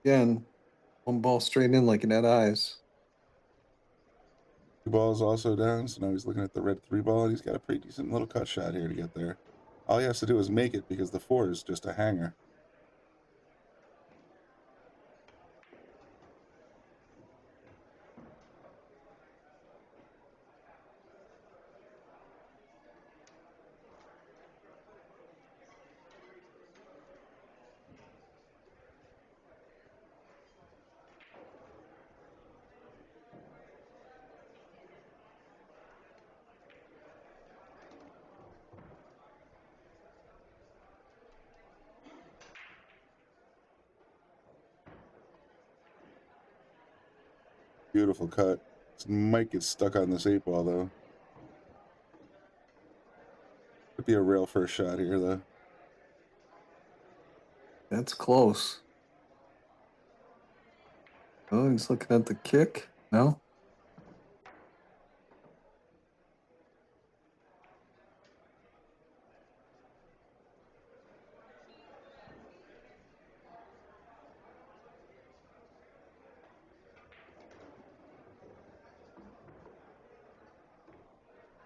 Speaker 14: Again, 1 ball straight in like it had eyes.
Speaker 13: 2 balls also down, so now he's looking at the red 3 ball, and he's got a pretty decent little cut shot here to get there. All he has to do is make it because the 4 is just a hanger. Beautiful cut. This might get stuck on this 8 ball, though. Could be a real first shot here, though.
Speaker 14: That's close. Oh, he's looking at the kick. No?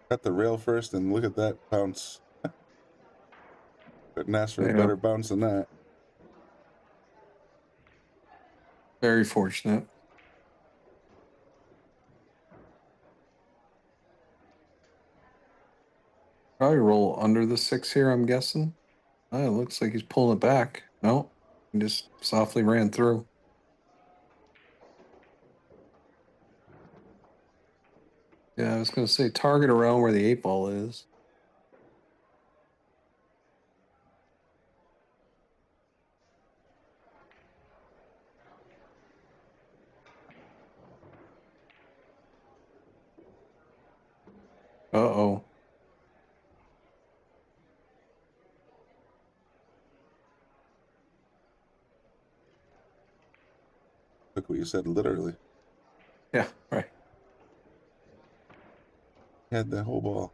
Speaker 13: Got the rail first, and look at that bounce. Couldn't ask for a
Speaker 14: Yeah.
Speaker 13: better bounce than that.
Speaker 14: Very fortunate. Probably roll under the 6 here, I'm guessing. Oh, it looks like he's pulling it back. No, he just softly ran through. Yeah, I was going to say target around where the 8 ball is. Uh-oh.
Speaker 13: Look what you said, literally.
Speaker 14: Yeah, right.
Speaker 13: Had the whole ball.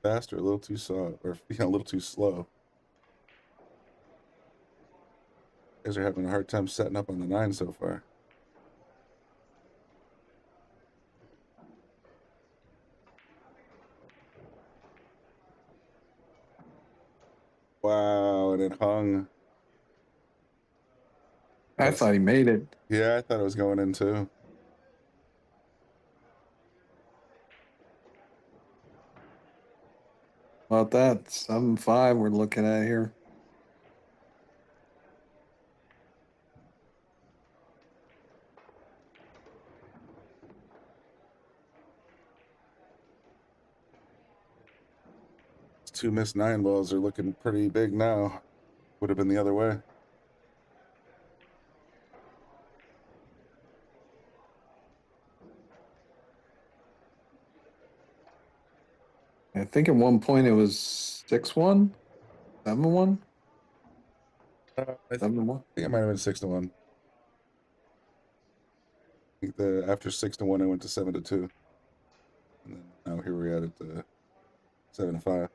Speaker 13: Faster, a little too soft, or a little too slow. You guys are having a hard time setting up on the 9 so far. Wow, and it hung.
Speaker 14: I thought he made it.
Speaker 13: Yeah, I thought it was going in too.
Speaker 14: About that, 7-5 we're looking at here.
Speaker 13: Two missed 9 balls are looking pretty big now. Would have been the other way.
Speaker 14: I think at one point it was 6-1, 7-1. 7-1.
Speaker 13: I think it might have been 6-1. I think after 6-1, I went to 7-2, and then now here we're at 7-5.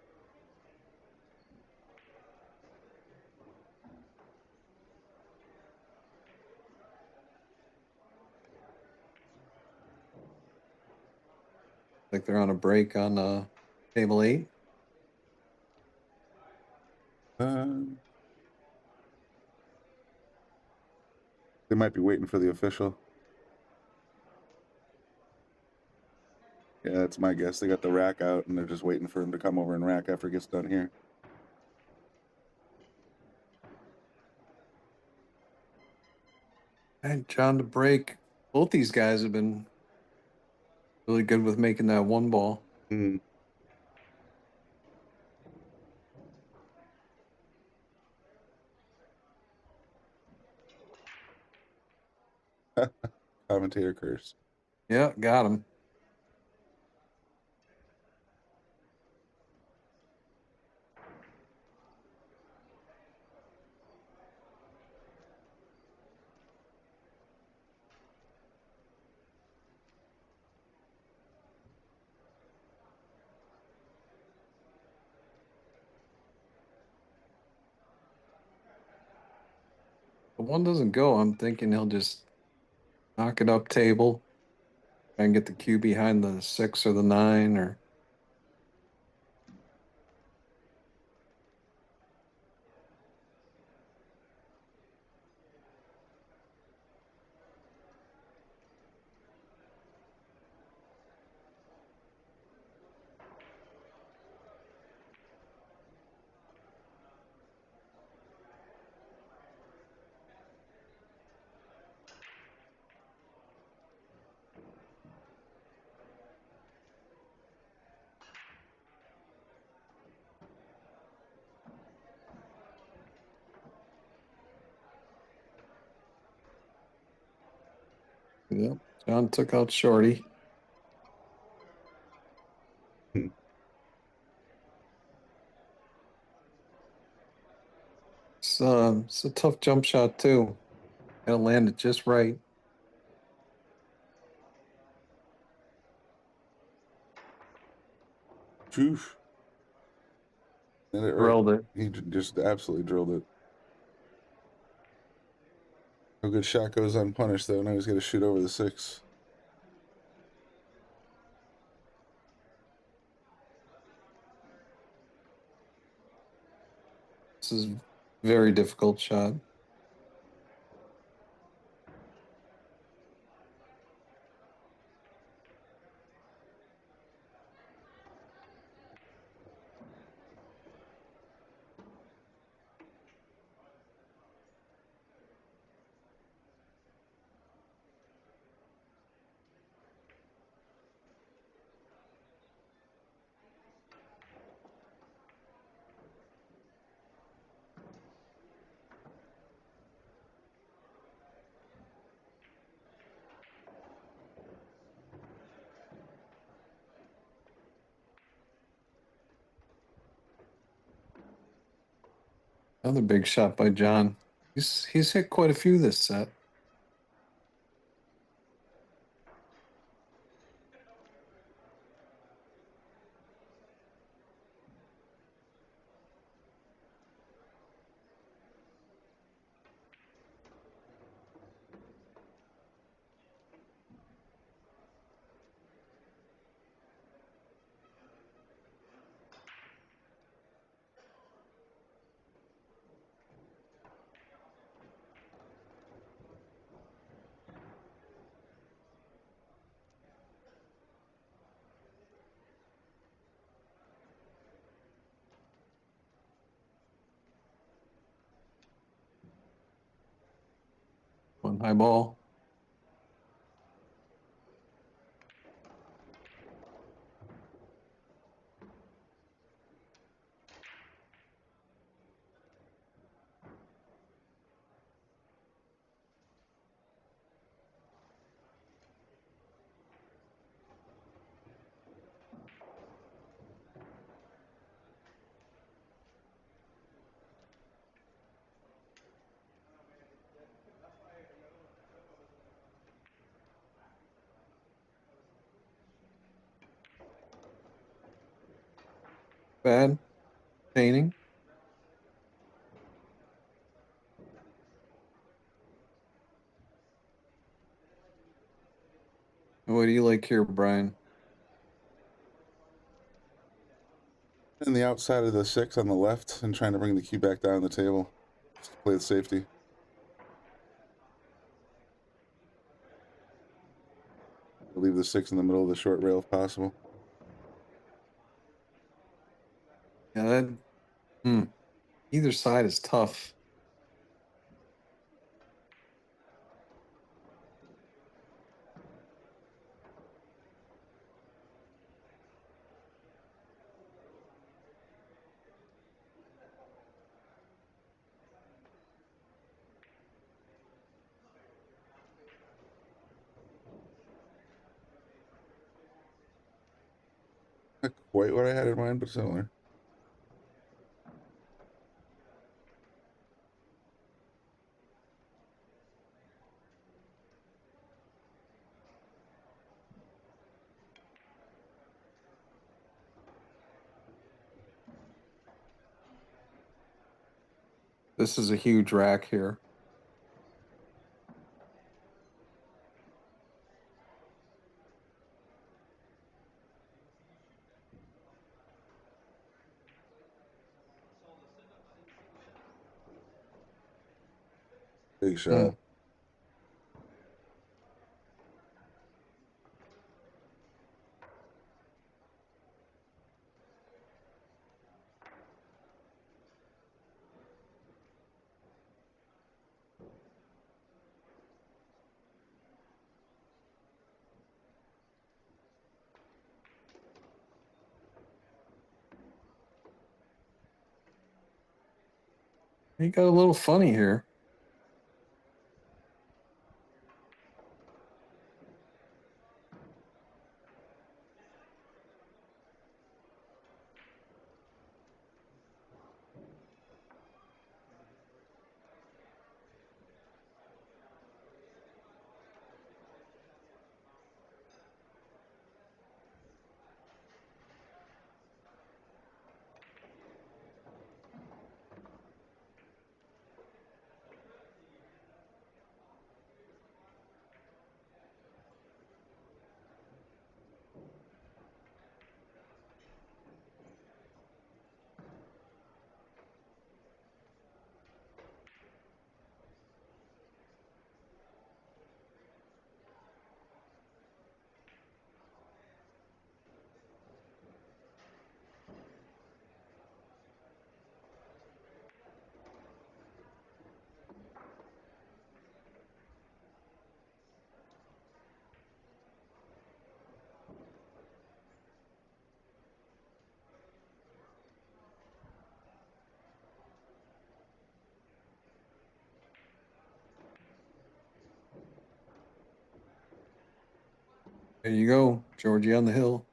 Speaker 14: Like they're on a break on table 8.
Speaker 13: They might be waiting for the official. Yeah, that's my guess. They got the rack out, and they're just waiting for him to come over and rack after it gets done here.
Speaker 14: And John to break. Both these guys have been really good with making that 1 ball.
Speaker 13: Mm. Commentator curse.
Speaker 14: Yeah, got him. If 1 doesn't go, I'm thinking he'll just knock it up table and get the cue behind the 6 or the 9 or. Yep. John took out Shorty. It's a tough jump shot too. Gotta land it just right.
Speaker 13: Oof. Hit it right.
Speaker 14: Drilled it.
Speaker 13: He just absolutely drilled it. A good shot goes unpunished, though. Now he's got to shoot over the 6.
Speaker 14: This is a very difficult shot. Another big shot by John. He's hit quite a few this set. One high ball. Bad. Painting. What do you like here, Brian?
Speaker 13: And the outside of the 6 on the left and trying to bring the cue back down the table. Just to play the safety. Leave the 6 in the middle of the short rail if possible.
Speaker 14: Yeah, that. Either side is tough.
Speaker 13: Not quite what I had in mind, but similar.
Speaker 14: This is a huge rack here.
Speaker 13: Big shot.
Speaker 14: He got a little funny here. There you go, Georgie on the hill.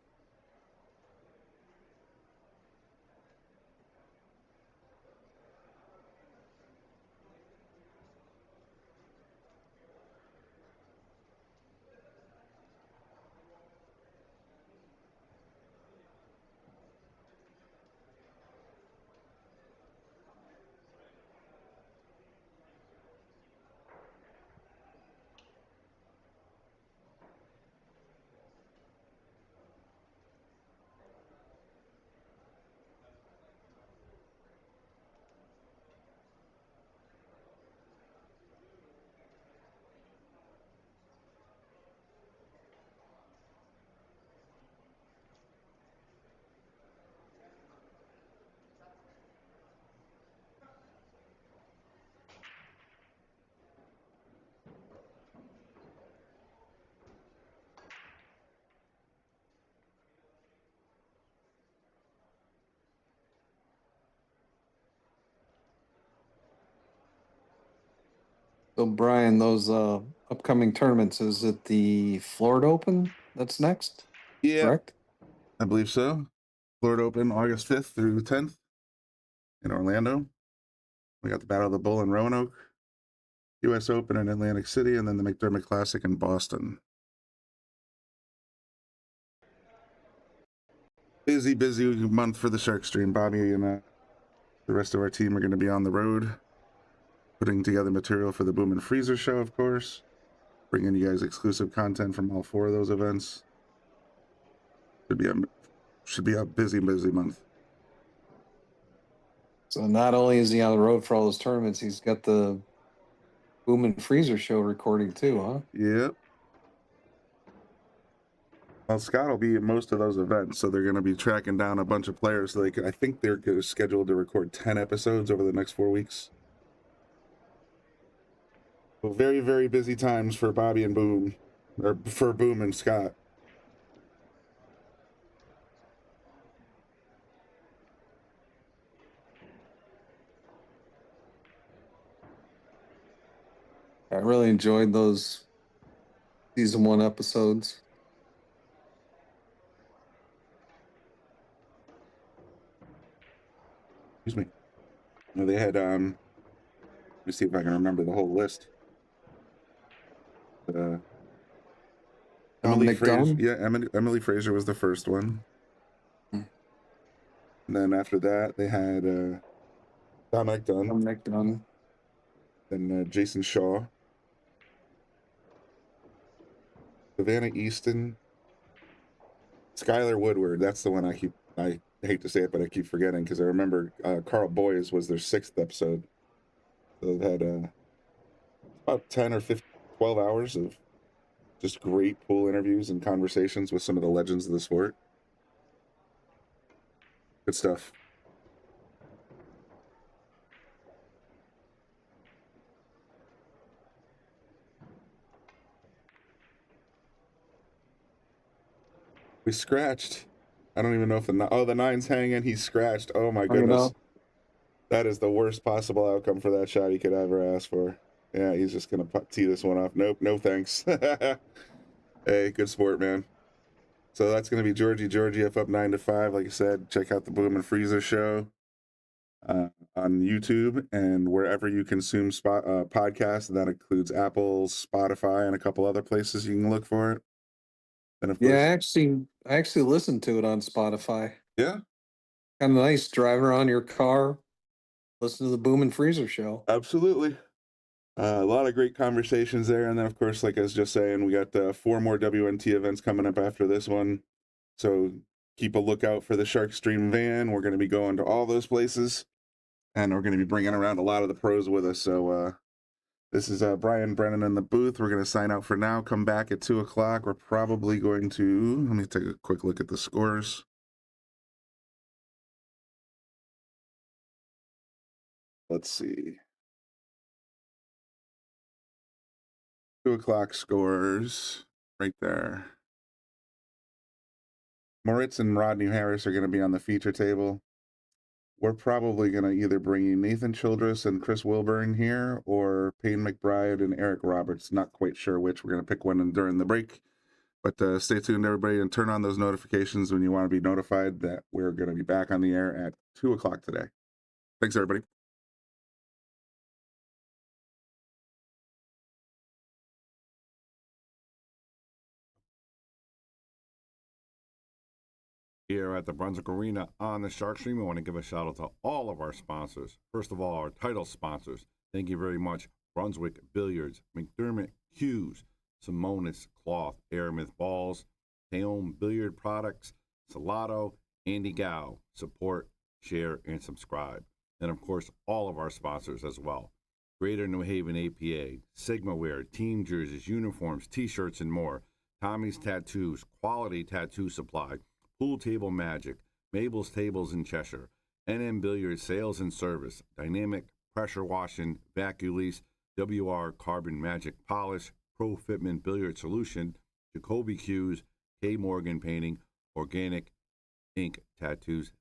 Speaker 14: So Brian, those upcoming tournaments, is it the Florida Open that's next?
Speaker 13: Yeah,
Speaker 14: correct?
Speaker 13: I believe so. Florida Open, August 5th through 10th in Orlando. We got the Battle of the Bull in Roanoke, U.S. Open in Atlantic City, and then the McDermott Classic in Boston. Busy month for the Shark Stream. Bobby and the rest of our team are going to be on the road, putting together material for the Boom and Freezer show, of course, bringing you guys exclusive content from all 4 of those events. Should be a busy month.
Speaker 14: So not only is he on the road for all those tournaments, he's got the Boom and Freezer show recording too, huh?
Speaker 13: Yep. Well, Scott will be at most of those events, so they're going to be tracking down a bunch of players. So I think they're scheduled to record 10 episodes over the next 4 weeks. So very busy times for Bobby and Boom, or for Boom and Scott.
Speaker 14: I really enjoyed those season 1 episodes.
Speaker 13: Excuse me. Well, they had let me see if I can remember the whole list. Emily Fraser. Yeah, Emily Fraser was the first one. And then after that, they had Dominic Dunn. Then Jason Shaw. Savannah Easton. Skylar Woodward. That's the one I hate to say it, but I keep forgetting because I remember Carl Boyes was their 6th episode. So they've had about 10 or 12 hours of just great pool interviews and conversations with some of the legends of the sport. Good stuff. We scratched. I don't even know if the 9's hanging. He's scratched. Oh my goodness. That is the worst possible outcome for that shot he could ever ask for. Yeah, he's just going to tee this one off. Nope, no thanks. Hey, good sport, man. So that's going to be Georgi Georgiev up 9-5. Like I said, check out the Boom and Freezer show on YouTube and wherever you consume podcasts. That includes Apple, Spotify, and a couple other places you can look for it. And of course,
Speaker 14: I actually listened to it on Spotify.
Speaker 13: Yeah.
Speaker 14: Kind of nice driving around your car, listen to the Boom and Freezer show.
Speaker 13: Absolutely. A lot of great conversations there. And then, of course, like I was just saying, we got 4 more WNT events coming up after this one. So keep a lookout for the Shark Stream van. We're going to be going to all those places. And we're going to be bringing around a lot of the pros with us. So this is Brian Brennan in the booth. We're going to sign out for now. Come back at 2 o'clock. We're probably going to... Let me take a quick look at the scores. Let's see. 2 o'clock scores right there. Moritz and Rodney Harris are going to be on the feature table. We're probably going to either bring in Nathan Childress and Chris Wilburn here or Payne McBride and Eric Roberts. Not quite sure which. We're going to pick one during the break. But stay tuned, everybody, and turn on those notifications when you want to be notified that we're going to be back on the air at 2 o'clock today. Thanks, everybody.
Speaker 15: Here at the Brunswick Arena on the Shark Stream, we want to give a shout out to all of our sponsors. First of all, our title sponsors. Thank you very much. Brunswick Billiards, McDermott Hughes, Simonis Cloth, Aramith Balls, Taom Billiard Products, Salotto, Andy Gow. Support, share, and subscribe. And of course, all of our sponsors as well. Greater New Haven APA, Sigma Wear, team jerseys, uniforms, t-shirts, and more. Tommy's Tattoos, quality tattoo supply. Pool Table Magic, Mabel's Tables in Cheshire, NM Billiards Sales and Service, Dynamic Pressure Washing, Vaculease, WR Carbon Magic Polish, Pro Fitment Billiard Solution, Jacoby Hughes, K. Morgan Painting, Organic Ink Tattoos.